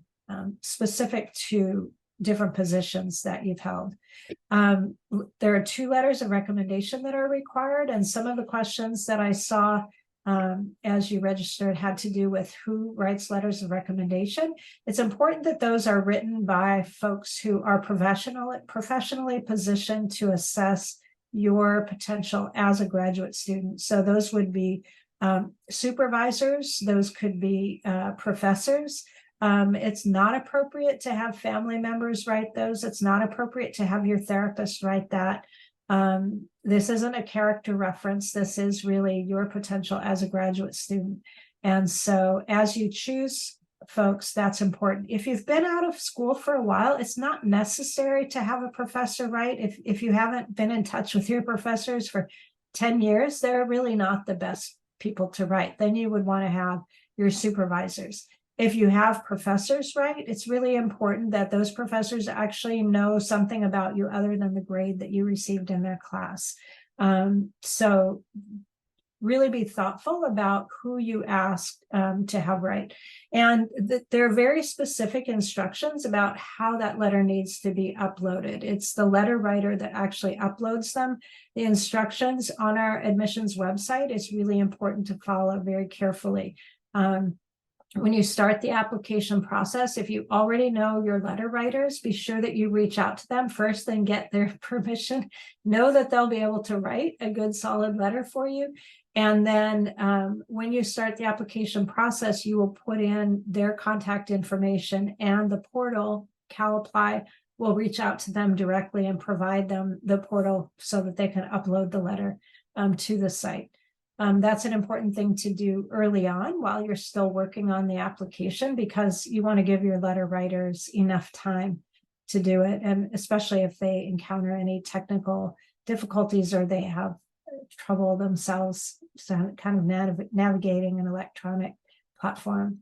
specific to different positions that you've held. There are 2 letters of recommendation that are required, and some of the questions that I saw as you registered had to do with who writes letters of recommendation. It's important that those are written by folks who are professionally positioned to assess your potential as a graduate student. So those would be supervisors, those could be professors. It's not appropriate to have family members write those. It's not appropriate to have your therapist write that. This isn't a character reference. This is really your potential as a graduate student. And so as you choose folks, that's important. If you've been out of school for a while, it's not necessary to have a professor write. If you haven't been in touch with your professors for 10 years, they're really not the best people to write. Then you would want to have your supervisors. If you have professors write, it's really important that those professors actually know something about you other than the grade that you received in their class. So really be thoughtful about who you ask to have write. And there are very specific instructions about how that letter needs to be uploaded. It's the letter writer that actually uploads them. The instructions on our admissions website is really important to follow very carefully. when you start the application process, if you already know your letter writers, be sure that you reach out to them first and get their permission. Know that they'll be able to write a good solid letter for you. And then when you start the application process, you will put in their contact information, and the portal, CalApply, will reach out to them directly and provide them the portal so that they can upload the letter to the site. That's an important thing to do early on while you're still working on the application, because you want to give your letter writers enough time to do it. And especially if they encounter any technical difficulties or they have trouble themselves kind of navigating an electronic platform.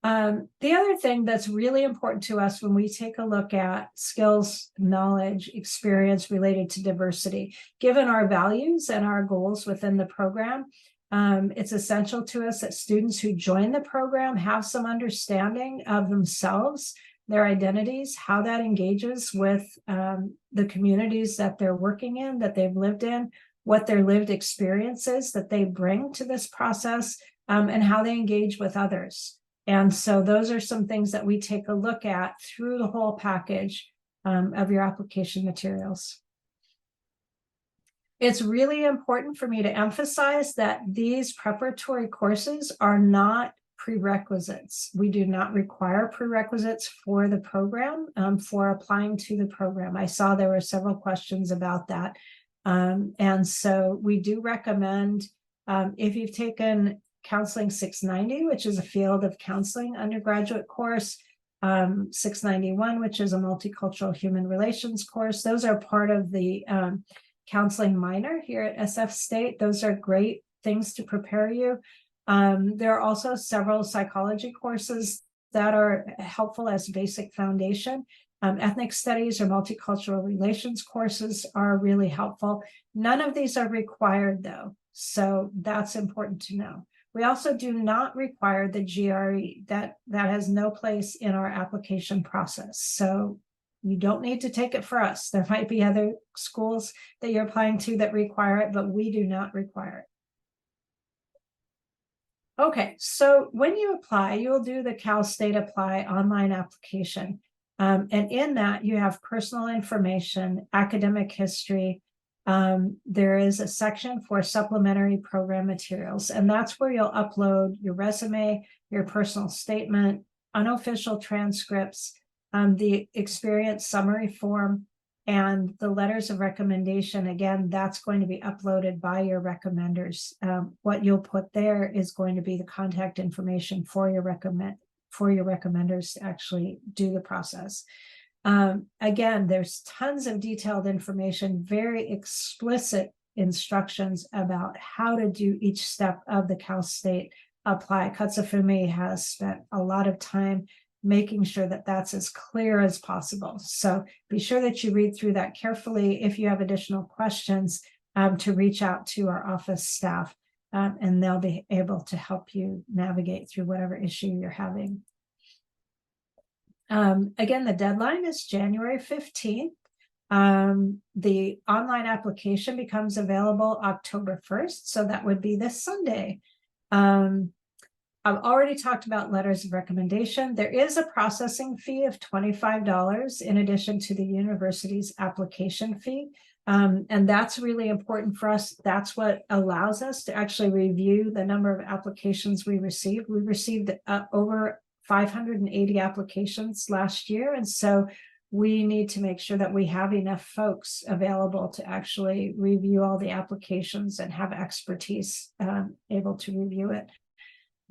The other thing that's really important to us when we take a look at skills, knowledge, experience related to diversity, given our values and our goals within the program, it's essential to us that students who join the program have some understanding of themselves, their identities, how that engages with the communities that they're working in, that they've lived in, what their lived experiences that they bring to this process, and how they engage with others. And so those are some things that we take a look at through the whole package of your application materials. It's really important for me to emphasize that these preparatory courses are not prerequisites. We do not require prerequisites for the program, for applying to the program. I saw there were several questions about that. And so we do recommend, if you've taken Counseling 690, which is a field of counseling undergraduate course, 691, which is a multicultural human relations course, those are part of the counseling minor here at SF State. Those are great things to prepare you. There are also several psychology courses that are helpful as basic foundation. Ethnic studies or multicultural relations courses are really helpful. None of these are required though, so that's important to know. We also do not require the GRE. That has no place in our application process. So you don't need to take it for us. There might be other schools that you're applying to that require it, but we do not require it. Okay, so when you apply, you'll do the Cal State Apply online application. And in that, you have personal information, academic history. There is a section for supplementary program materials, and that's where you'll upload your resume, your personal statement, unofficial transcripts, the experience summary form, and the letters of recommendation. Again, that's going to be uploaded by your recommenders. What you'll put there is going to be the contact information for your recommenders to actually do the process. Again, there's tons of detailed information, very explicit instructions about how to do each step of the Cal State Apply. Katsufumi has spent a lot of time making sure that that's as clear as possible. So be sure that you read through that carefully. If you have additional questions, to reach out to our office staff, and they'll be able to help you navigate through whatever issue you're having. Again, the deadline is January 15th. The online application becomes available October 1st, so that would be this Sunday. I've already talked about letters of recommendation. There is a processing fee of $25 in addition to the university's application fee. And that's really important for us. That's what allows us to actually review the number of applications we received. We received over 580 applications last year. And so we need to make sure that we have enough folks available to actually review all the applications and have expertise able to review it.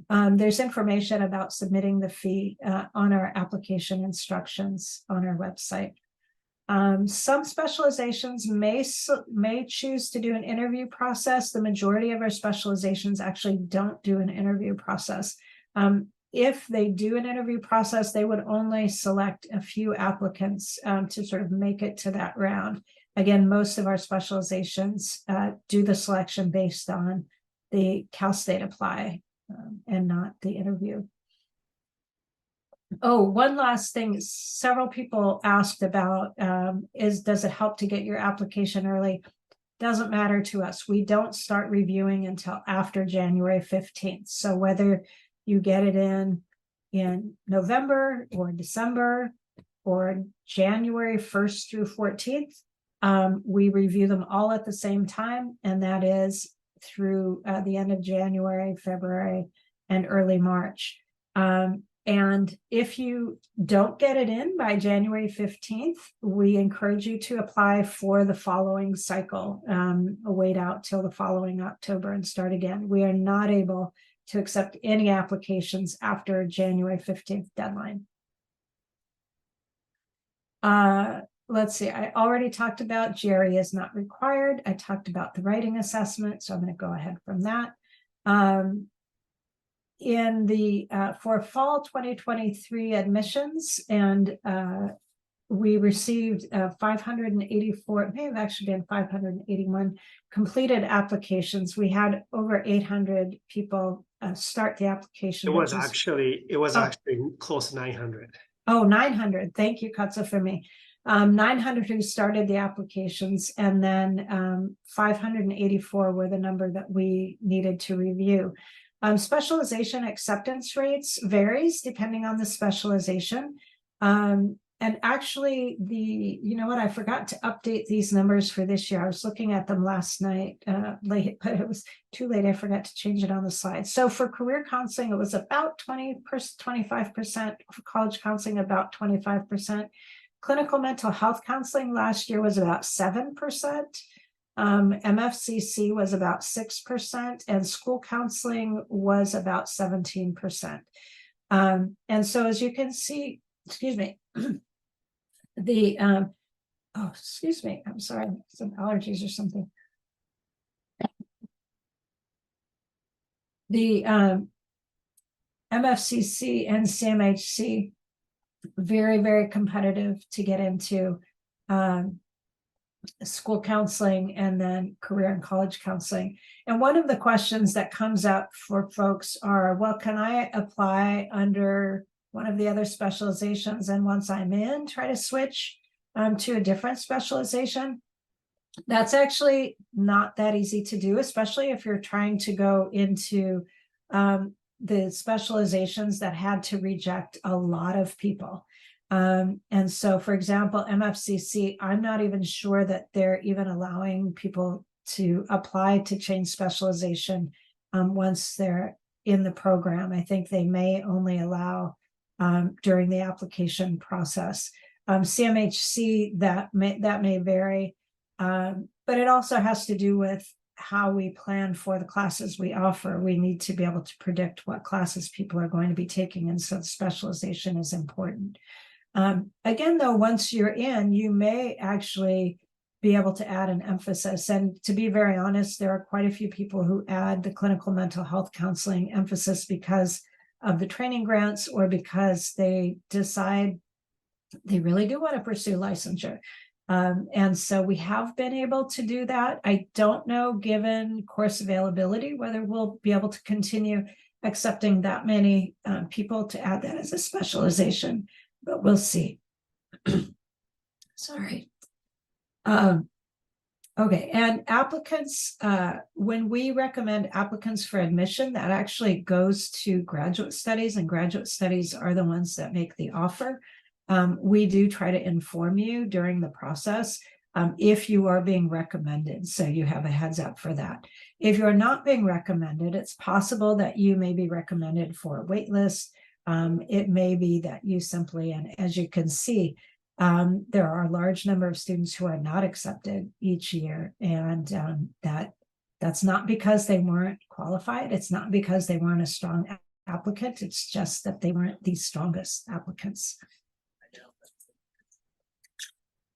There's information about submitting the fee on our application instructions on our website. Some specializations may choose to do an interview process. The majority of our specializations actually don't do an interview process. If they do an interview process, they would only select a few applicants to sort of make it to that round. Again, most of our specializations do the selection based on the Cal State Apply and not the interview. Oh, one last thing several people asked about does it help to get your application early? Doesn't matter to us. We don't start reviewing until after January 15th. So whether you get it in in November or December or January 1st through 14th. We review them all at the same time, and that is through the end of January, February, and early March. And if you don't get it in by January 15th, we encourage you to apply for the following cycle, wait out till the following October and start again. We are not able to accept any applications after January 15th deadline. Let's see, I already talked about GRE is not required. I talked about the writing assessment, so I'm going to go ahead from that. In the for fall 2023 admissions, and we received 584, it may have actually been 581 completed applications. We had over 800 people start the application. It was actually close to 900. Oh, 900. Thank you, Katsa, for me. 900 who started the applications, and then 584 were the number that we needed to review. Specialization acceptance rates varies depending on the specialization. And actually, you know what, I forgot to update these numbers for this year. I was looking at them last night late, but it was too late. I forgot to change it on the slide. So for career counseling, it was about 25%, for college counseling, about 25%. Clinical mental health counseling last year was about 7%. MFCC was about 6%, and school counseling was about 17%. And so as you can see, excuse me, the oh, excuse me, I'm sorry, some allergies or something. The MFCC and CMHC, very, very competitive to get into school counseling and then career and college counseling. And one of the questions that comes up for folks are, well, can I apply under one of the other specializations, and once I'm in, try to switch to a different specialization? That's actually not that easy to do, especially if you're trying to go into the specializations that had to reject a lot of people. And so, for example, MFCC, I'm not even sure that they're even allowing people to apply to change specialization once they're in the program. I think they may only allow during the application process. CMHC, that may vary, but it also has to do with how we plan for the classes we offer. We need to be able to predict what classes people are going to be taking, and so specialization is important. Again, though, once you're in, you may actually be able to add an emphasis. And to be very honest, there are quite a few people who add the clinical mental health counseling emphasis because of the training grants, or because they decide they really do want to pursue licensure. And so we have been able to do that. I don't know, given course availability, whether we'll be able to continue accepting that many people to add that as a specialization, but we'll see. Sorry. Okay, and applicants, when we recommend applicants for admission, that actually goes to graduate studies, and graduate studies are the ones that make the offer. We do try to inform you during the process if you are being recommended, so you have a heads up for that. If you're not being recommended, it's possible that you may be recommended for a wait list. It may be that you simply, and as you can see, there are a large number of students who are not accepted each year, and that's not because they weren't qualified. It's not because they weren't a strong applicant. It's just that they weren't the strongest applicants.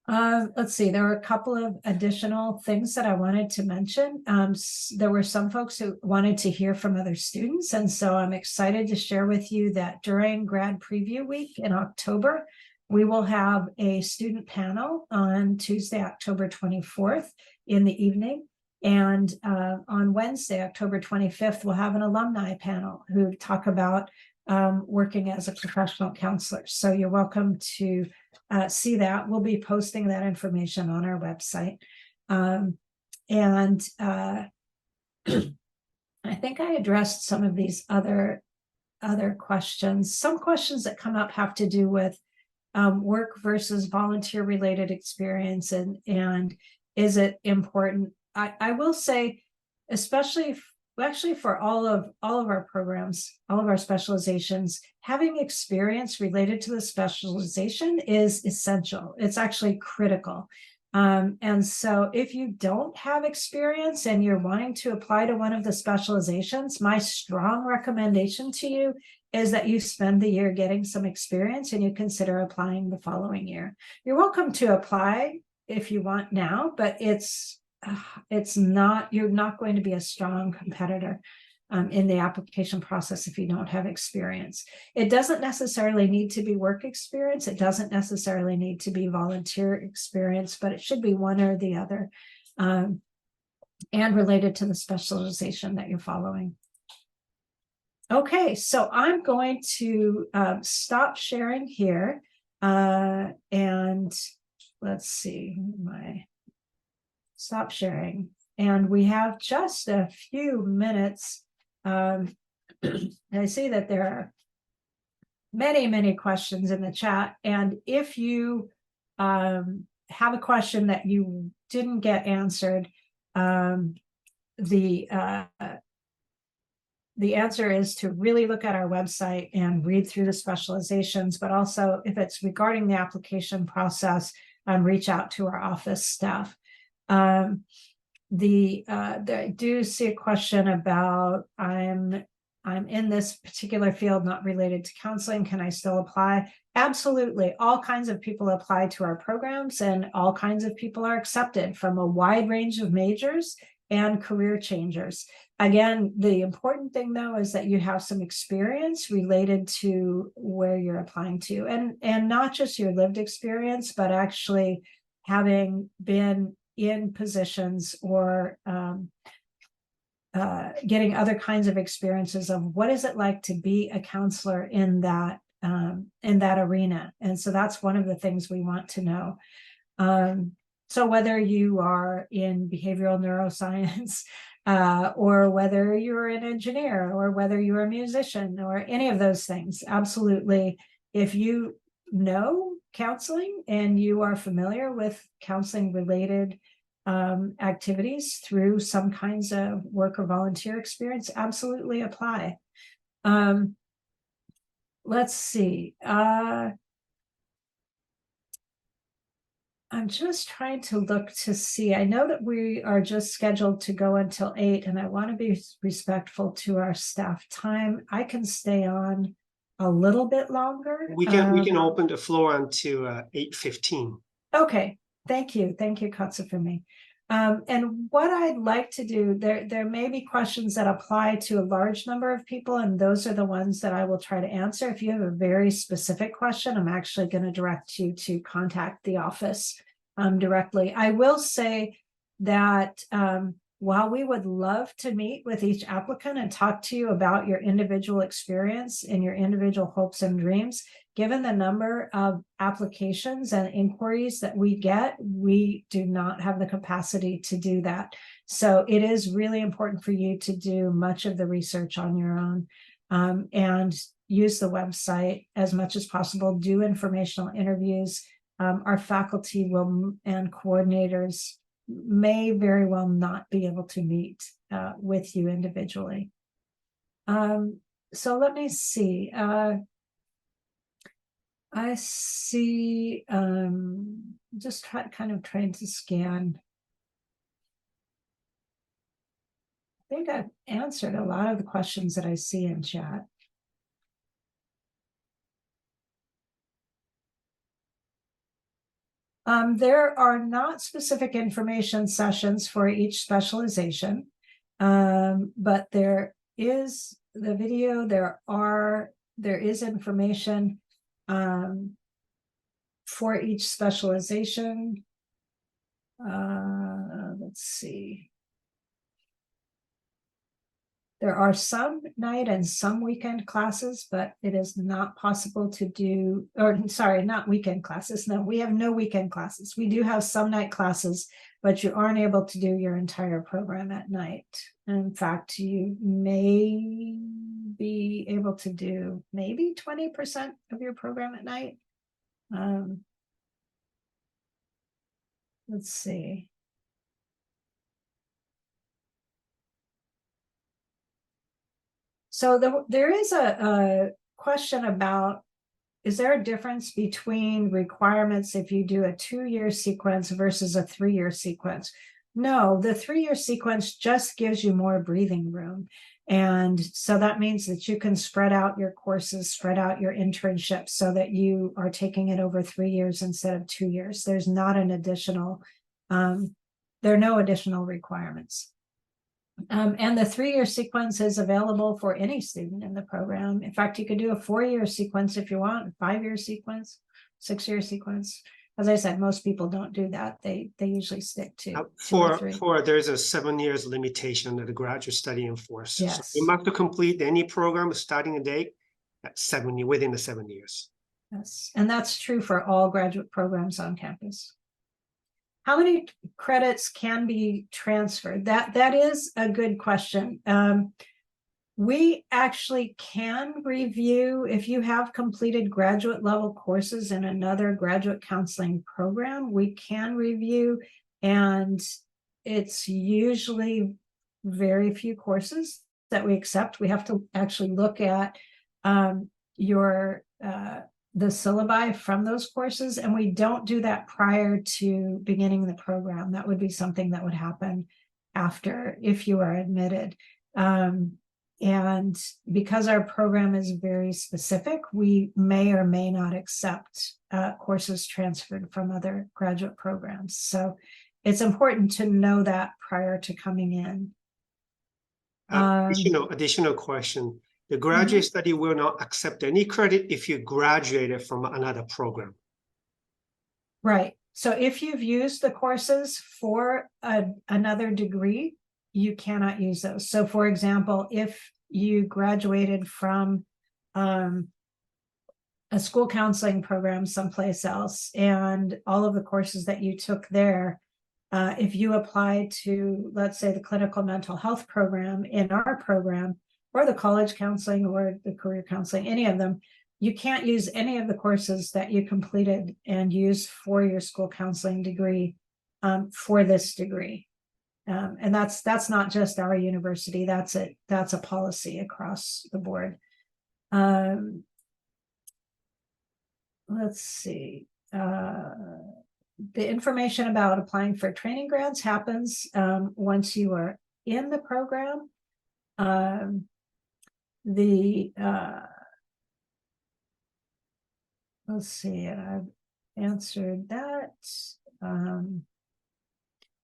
Let's see, there were a couple of additional things that I wanted to mention. There were some folks who wanted to hear from other students, and so I'm excited to share with you that during grad preview week in October, we will have a student panel on Tuesday, October 24th in the evening. And on Wednesday, October 25th, we'll have an alumni panel who talk about working as a professional counselor. So you're welcome to see that. We'll be posting that information on our website. I think I addressed some of these other other questions. Some questions that come up have to do with work versus volunteer related experience, and is it important? I will say, especially actually for all of our programs, all of our specializations, having experience related to the specialization is essential. It's actually critical. And so if you don't have experience and you're wanting to apply to one of the specializations, my strong recommendation to you is that you spend the year getting some experience and you consider applying the following year. You're welcome to apply if you want now, but it's not, you're not going to be a strong competitor in the application process if you don't have experience. It doesn't necessarily need to be work experience. It doesn't necessarily need to be volunteer experience, but it should be one or the other, and related to the specialization that you're following. Okay, so I'm going to stop sharing here, and let's see, stop sharing. And we have just a few minutes. I see that there are many questions in the chat. And if you have a question that you didn't get answered, the answer is to really look at our website and read through the specializations, but also if it's regarding the application process, reach out to our office staff. I do see a question about I'm in this particular field not related to counseling. Can I still apply? Absolutely. All kinds of people apply to our programs, and all kinds of people are accepted from a wide range of majors and career changers. Again, the important thing though is that you have some experience related to where you're applying to, and not just your lived experience, but actually having been in positions or getting other kinds of experiences of what is it like to be a counselor in that arena. And so that's one of the things we want to know. So whether you are in behavioral neuroscience, or whether you're an engineer, or whether you're a musician, or any of those things, absolutely. If you know counseling and you are familiar with counseling related activities through some kinds of work or volunteer experience, absolutely apply. Let's see. I'm just trying to look to see. I know that we are just scheduled to go until 8, and I want to be respectful to our staff time. I can stay on a little bit longer. We can open the floor until 8:15. Okay, thank you, Katsufumi. And what I'd like to do, there may be questions that apply to a large number of people, and those are the ones that I will try to answer. If you have a very specific question, I'm actually going to direct you to contact the office directly. I will say that while we would love to meet with each applicant and talk to you about your individual experience and your individual hopes and dreams, given the number of applications and inquiries that we get, we do not have the capacity to do that. So it is really important for you to do much of the research on your own, and use the website as much as possible, do informational interviews. Our faculty will and coordinators may very well not be able to meet with you individually. So let me see. I see, just kind of trying to scan. I think I've answered a lot of the questions that I see in chat. There are not specific information sessions for each specialization, but there is the video, there is information for each specialization. Let's see. There are some night and some weekend classes, but it is not possible to do, or sorry, not weekend classes. No, we have no weekend classes. We do have some night classes, but you aren't able to do your entire program at night. In fact, you may be able to do maybe 20% of your program at night. Let's see. So there is a question about, is there a difference between requirements if you do a 2-year sequence versus a 3-year sequence? No, the 3-year sequence just gives you more breathing room. And so that means that you can spread out your courses, spread out your internships so that you are taking it over 3 years instead of 2 years. There's not an additional, there are no additional requirements. And the 3-year sequence is available for any student in the program. In fact, you could do a 4-year sequence if you want, a 5-year sequence, 6-year sequence. As I said, most people don't do that. They usually stick to 2 or 3. There's a 7 years limitation that the graduate study enforces. Yes. So you have to complete any program starting a date at 7 years, within the 7 years. Yes, and that's true for all graduate programs on campus. How many credits can be transferred? That is a good question. We actually can review, if you have completed graduate level courses in another graduate counseling program, we can review, and it's usually very few courses that we accept. We have to actually look at the syllabi from those courses, and we don't do that prior to beginning the program. That would be something that would happen after, if you are admitted. And because our program is very specific, we may or may not accept courses transferred from other graduate programs. So it's important to know that prior to coming in. Additional question. The graduate study will not accept any credit if you graduated from another program. Right. So if you've used the courses for another degree, you cannot use those. So for example, if you graduated from a school counseling program someplace else, and all of the courses that you took there, if you apply to, let's say, the clinical mental health program in our program, or the college counseling or the career counseling, any of them, you can't use any of the courses that you completed and use for your school counseling degree for this degree. And that's not just our university, that's a policy across the board. Let's see. The information about applying for training grants happens once you are in the program. Let's see, I've answered that.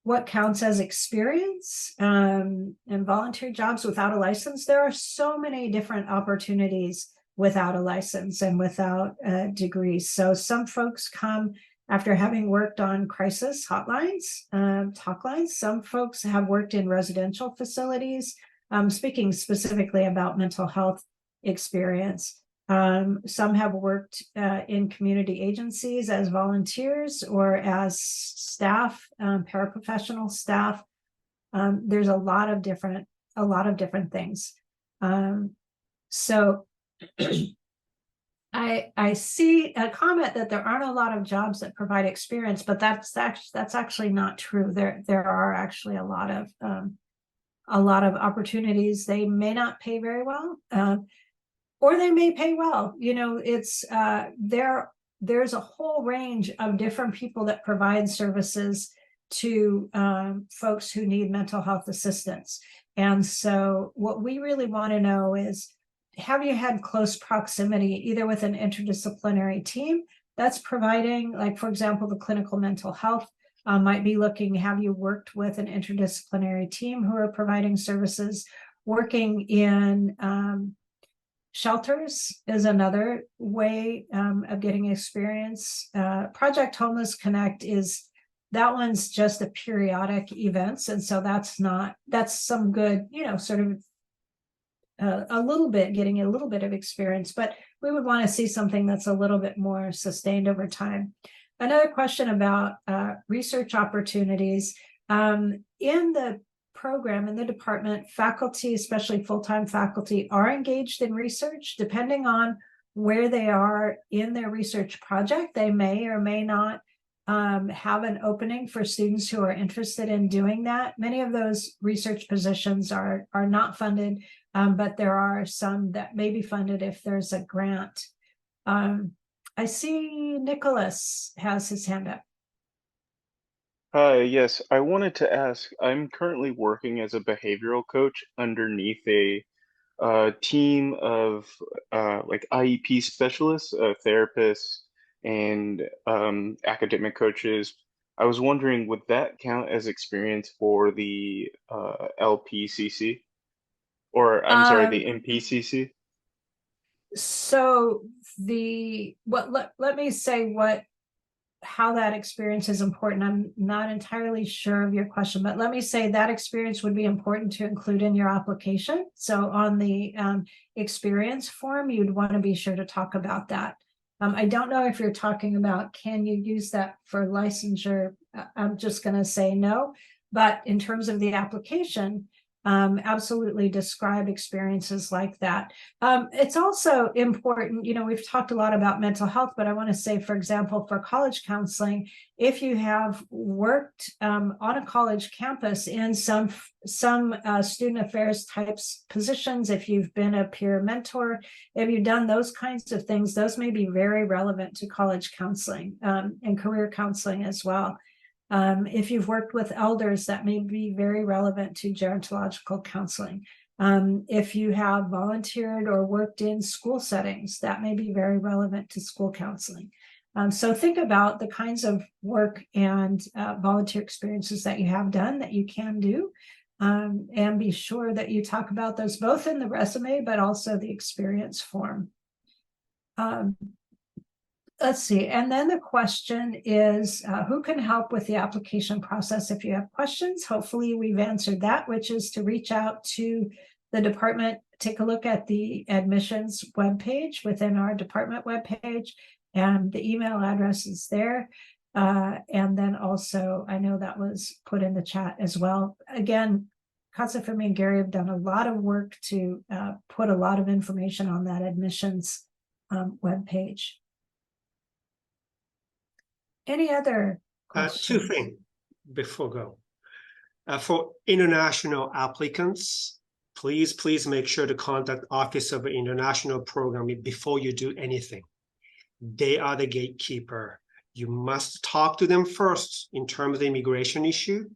What counts as experience and volunteer jobs without a license? There are so many different opportunities without a license and without a degree. So some folks come after having worked on crisis hotlines, talk lines. Some folks have worked in residential facilities. Speaking specifically about mental health experience. Some have worked in community agencies as volunteers or as staff, paraprofessional staff. There's a lot of different things. So I see a comment that there aren't a lot of jobs that provide experience, but that's actually not true. There are actually a lot of opportunities. They may not pay very well, or they may pay well. You know, it's there's a whole range of different people that provide services to folks who need mental health assistance. And so what we really want to know is, have you had close proximity either with an interdisciplinary team that's providing, like, for example, the clinical mental health might be looking, have you worked with an interdisciplinary team who are providing services? Working in shelters is another way of getting experience. Project Homeless Connect that one's just a periodic events. And so that's some good, sort of getting a little bit of experience, but we would want to see something that's a little bit more sustained over time. Another question about research opportunities. In the program in the department, faculty, especially full-time faculty, are engaged in research. Depending on where they are in their research project, they may or may not have an opening for students who are interested in doing that. Many of those research positions are not funded, but there are some that may be funded if there's a grant. I see Nicholas has his hand up. Hi, yes, I wanted to ask, I'm currently working as a behavioral coach underneath a team of like IEP specialists, therapists, and academic coaches. I was wondering, would that count as experience for the LPCC? Or I'm sorry, the MPCC? So let me say how that experience is important. I'm not entirely sure of your question, but let me say that experience would be important to include in your application. So on the experience form, you'd want to be sure to talk about that. I don't know if you're talking about, can you use that for licensure? I'm just going to say no. But in terms of the application, absolutely describe experiences like that. It's also important, we've talked a lot about mental health, but I want to say, for example, for college counseling, if you have worked on a college campus in some student affairs types positions, if you've been a peer mentor, if you've done those kinds of things, those may be very relevant to college counseling and career counseling as well. If you've worked with elders, that may be very relevant to gerontological counseling. If you have volunteered or worked in school settings, that may be very relevant to school counseling. So think about the kinds of work and volunteer experiences that you have done that you can do, and be sure that you talk about those both in the resume, but also the experience form. Let's see. And then the question is, who can help with the application process if you have questions? Hopefully we've answered that, which is to reach out to the department, take a look at the admissions webpage within our department webpage, and the email address is there. And then also, I know that was put in the chat as well. Again, Katsa for me and Gary have done a lot of work to put a lot of information on that admissions webpage. Any other questions? Two things before go. For international applicants, please make sure to contact Office of International Program before you do anything. They are the gatekeeper. You must talk to them first in terms of the immigration issue.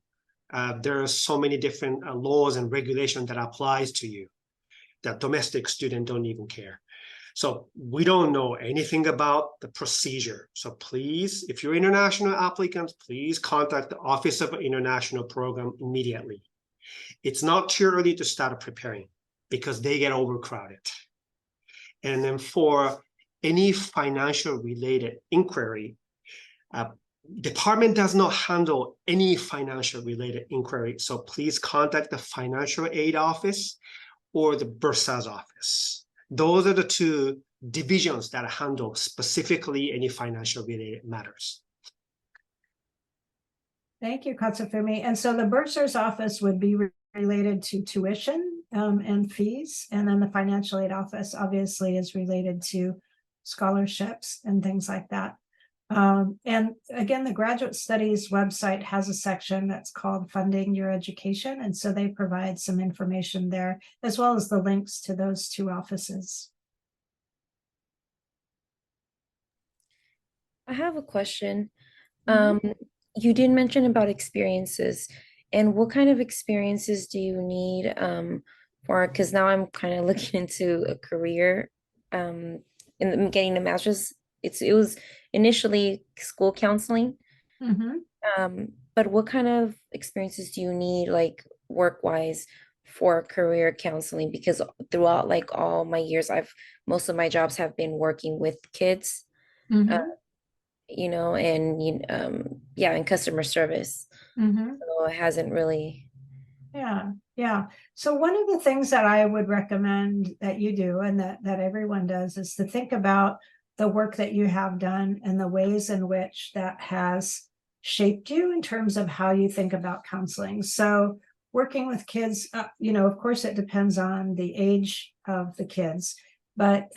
There are so many different laws and regulations that applies to you that domestic students don't even care. So we don't know anything about the procedure. So please, if you're international applicants, please contact the Office of International Program immediately. It's not too early to start preparing because they get overcrowded. And then for any financial related inquiry, department does not handle any financial related inquiry. So please contact the financial aid office or the bursar's office. Those are the two divisions that handle specifically any financial related matters. Thank you, Katsufumi. And so the bursar's office would be related to tuition and fees. And then the financial aid office obviously is related to scholarships and things like that. And again, the Graduate Studies website has a section that's called Funding Your Education. And so they provide some information there, as well as the links to those two offices. I have a question. You did mention about experiences, and what kind of experiences do you need for, because now I'm kind of looking into a career in getting a master's. It was initially school counseling. But what kind of experiences do you need, like work-wise, for career counseling? Because throughout like all my years, most of my jobs have been working with kids, you know, and yeah, in customer service. So it hasn't really. Yeah. So one of the things that I would recommend that you do, and that everyone does, is to think about the work that you have done and the ways in which that has shaped you in terms of how you think about counseling. So working with kids, of course, it depends on the age of the kids, but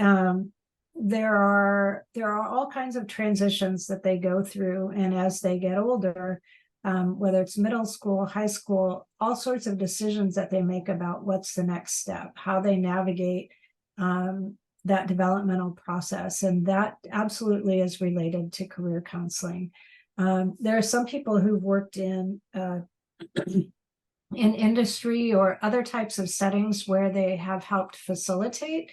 there are all kinds of transitions that they go through, and as they get older, whether it's middle school, high school, all sorts of decisions that they make about what's the next step, how they navigate that developmental process, and that absolutely is related to career counseling. There are some people who've worked in industry or other types of settings where they have helped facilitate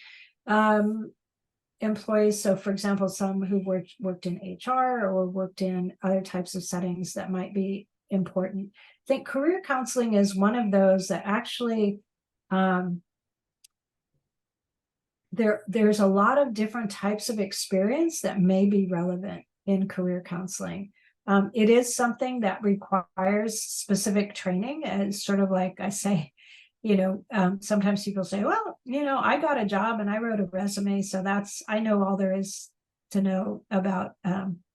employees. So, for example, some who worked in HR or worked in other types of settings that might be important. I think career counseling is one of those that actually there's a lot of different types of experience that may be relevant in career counseling. It is something that requires specific training, and sort of like I say, sometimes people say, well, I got a job and I wrote a resume, so I know all there is to know about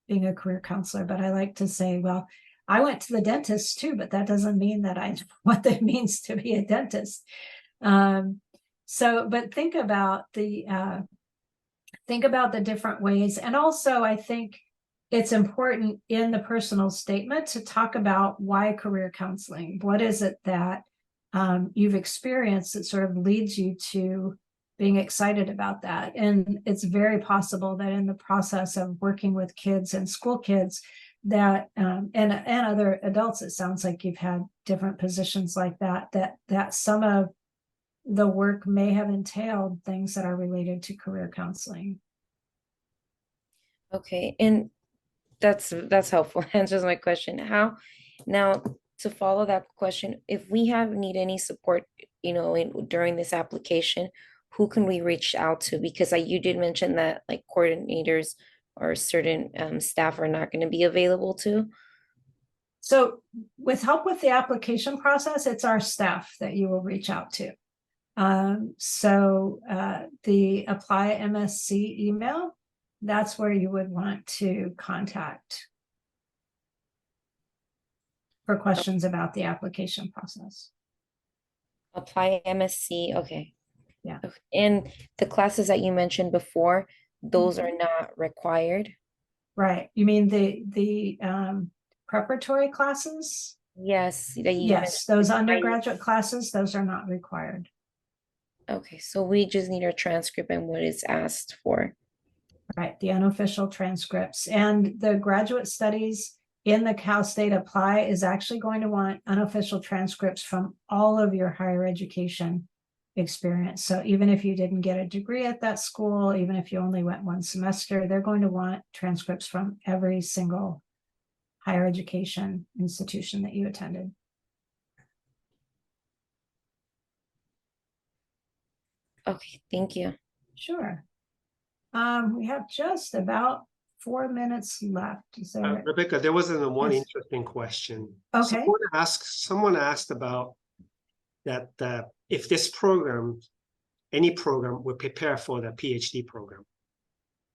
being a career counselor. But I like to say, well, I went to the dentist too, but that doesn't mean that I know what it means to be a dentist. But think about the different ways. And also, I think it's important in the personal statement to talk about why career counseling. What is it that you've experienced that sort of leads you to being excited about that? And it's very possible that in the process of working with kids and school kids that and other adults, it sounds like you've had different positions like that some of the work may have entailed things that are related to career counseling. Okay, and that's helpful. Answers my question. How now to follow that question, if we need any support, during this application, who can we reach out to? Because you did mention that like coordinators or certain staff are not going to be available too. So with help with the application process, it's our staff that you will reach out to. The apply MSc email, that's where you would want to contact for questions about the application process. Apply MSc, okay. Yeah. Okay. And the classes that you mentioned before, those are not required? Right. You mean the preparatory classes? Yes. Yes, those undergraduate classes, those are not required. Okay, so we just need our transcript and what is asked for. Right, the unofficial transcripts. And the graduate studies in the Cal State Apply is actually going to want unofficial transcripts from all of your higher education experience. So even if you didn't get a degree at that school, even if you only went one semester, they're going to want transcripts from every single higher education institution that you attended. Okay, thank you. Sure. We have just about 4 minutes left. Is there... Rebecca, there was one Yes. interesting question. Okay. Someone asked about that if this program, any program, will prepare for the PhD program.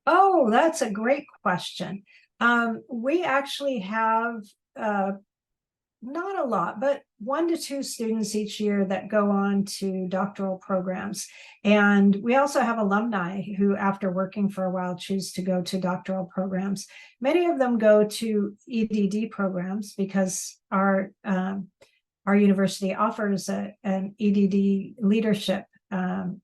Oh, that's a great question. We actually have not a lot, but 1 to 2 students each year that go on to doctoral programs. And we also have alumni who, after working for a while, choose to go to doctoral programs. Many of them go to EDD programs because our university offers an EDD leadership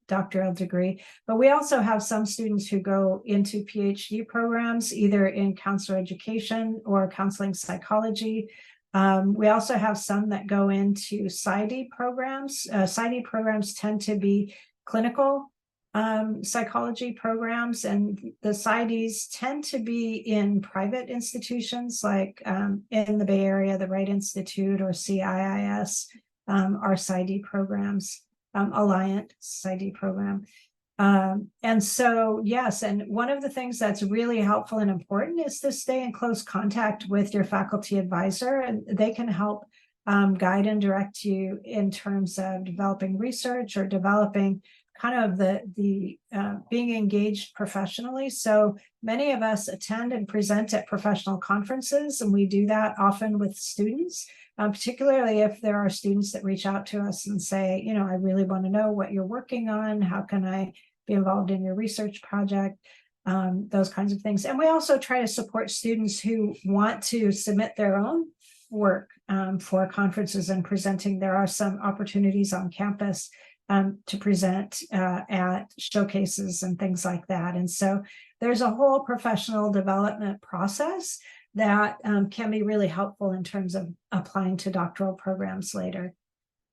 doctoral degree. But we also have some students who go into PhD programs, either in counselor education or counseling psychology. We also have some that go into PsyD programs. PsyD programs tend to be clinical psychology programs, and the PsyDs tend to be in private institutions like in the Bay Area, the Wright Institute or CIIS are PsyD programs, Alliant PsyD program. And so, yes, and one of the things that's really helpful and important is to stay in close contact with your faculty advisor, and they can help guide and direct you in terms of developing research or developing kind of the being engaged professionally. So many of us attend and present at professional conferences, and we do that often with students, particularly if there are students that reach out to us and say, you know, I really want to know what you're working on. How can I be involved in your research project? Those kinds of things. And we also try to support students who want to submit their own work for conferences and presenting. There are some opportunities on campus to present at showcases and things like that. And so there's a whole professional development process that can be really helpful in terms of applying to doctoral programs later.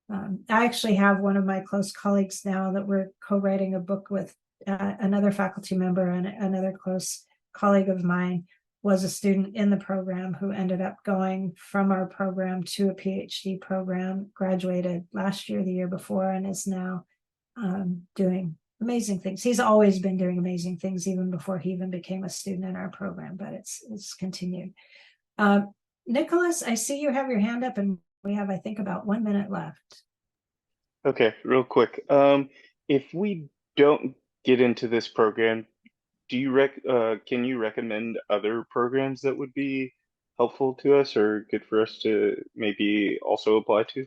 I actually have one of my close colleagues now that we're co-writing a book with. Another faculty member and another close colleague of mine was a student in the program who ended up going from our program to a PhD program, graduated last year, the year before, and is now doing amazing things. He's always been doing amazing things even before he even became a student in our program, but it's continued. Nicholas, I see you have your hand up, and we have, I think, about 1 minute left. Okay, real quick. If we don't get into this program, do you can you recommend other programs that would be helpful to us or good for us to maybe also apply to?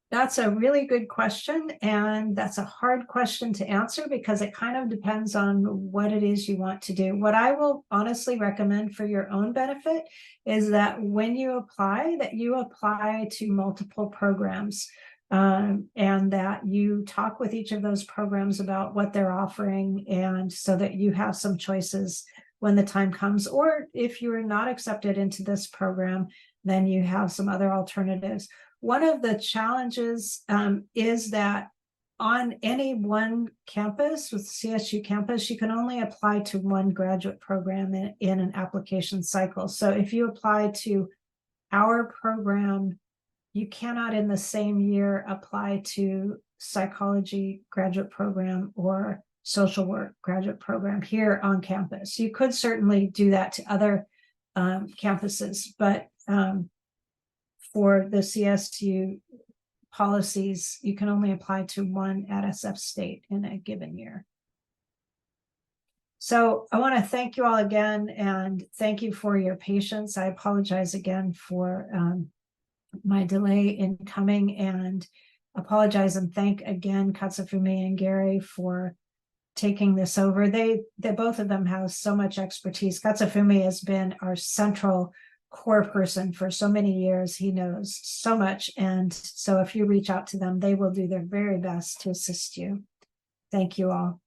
That's a really good question, and that's a hard question to answer because it kind of depends on what it is you want to do. What I will honestly recommend for your own benefit is that when you apply, that you apply to multiple programs. And that you talk with each of those programs about what they're offering, and so that you have some choices when the time comes. Or if you're not accepted into this program, then you have some other alternatives. One of the challenges is that on any one campus, with CSU campus, you can only apply to one graduate program in an application cycle. So if you apply to our program, you cannot in the same year apply to psychology graduate program or social work graduate program here on campus. You could certainly do that to other campuses, but for the CSU policies, you can only apply to one at SF State in a given year. So I want to thank you all again, and thank you for your patience. I apologize again for my delay in coming, and apologize and thank again Katsufumi and Gary for taking this over. They both of them have so much expertise. Katsufumi has been our central core person for so many years. He knows so much, and so if you reach out to them, they will do their very best to assist you. Thank you all.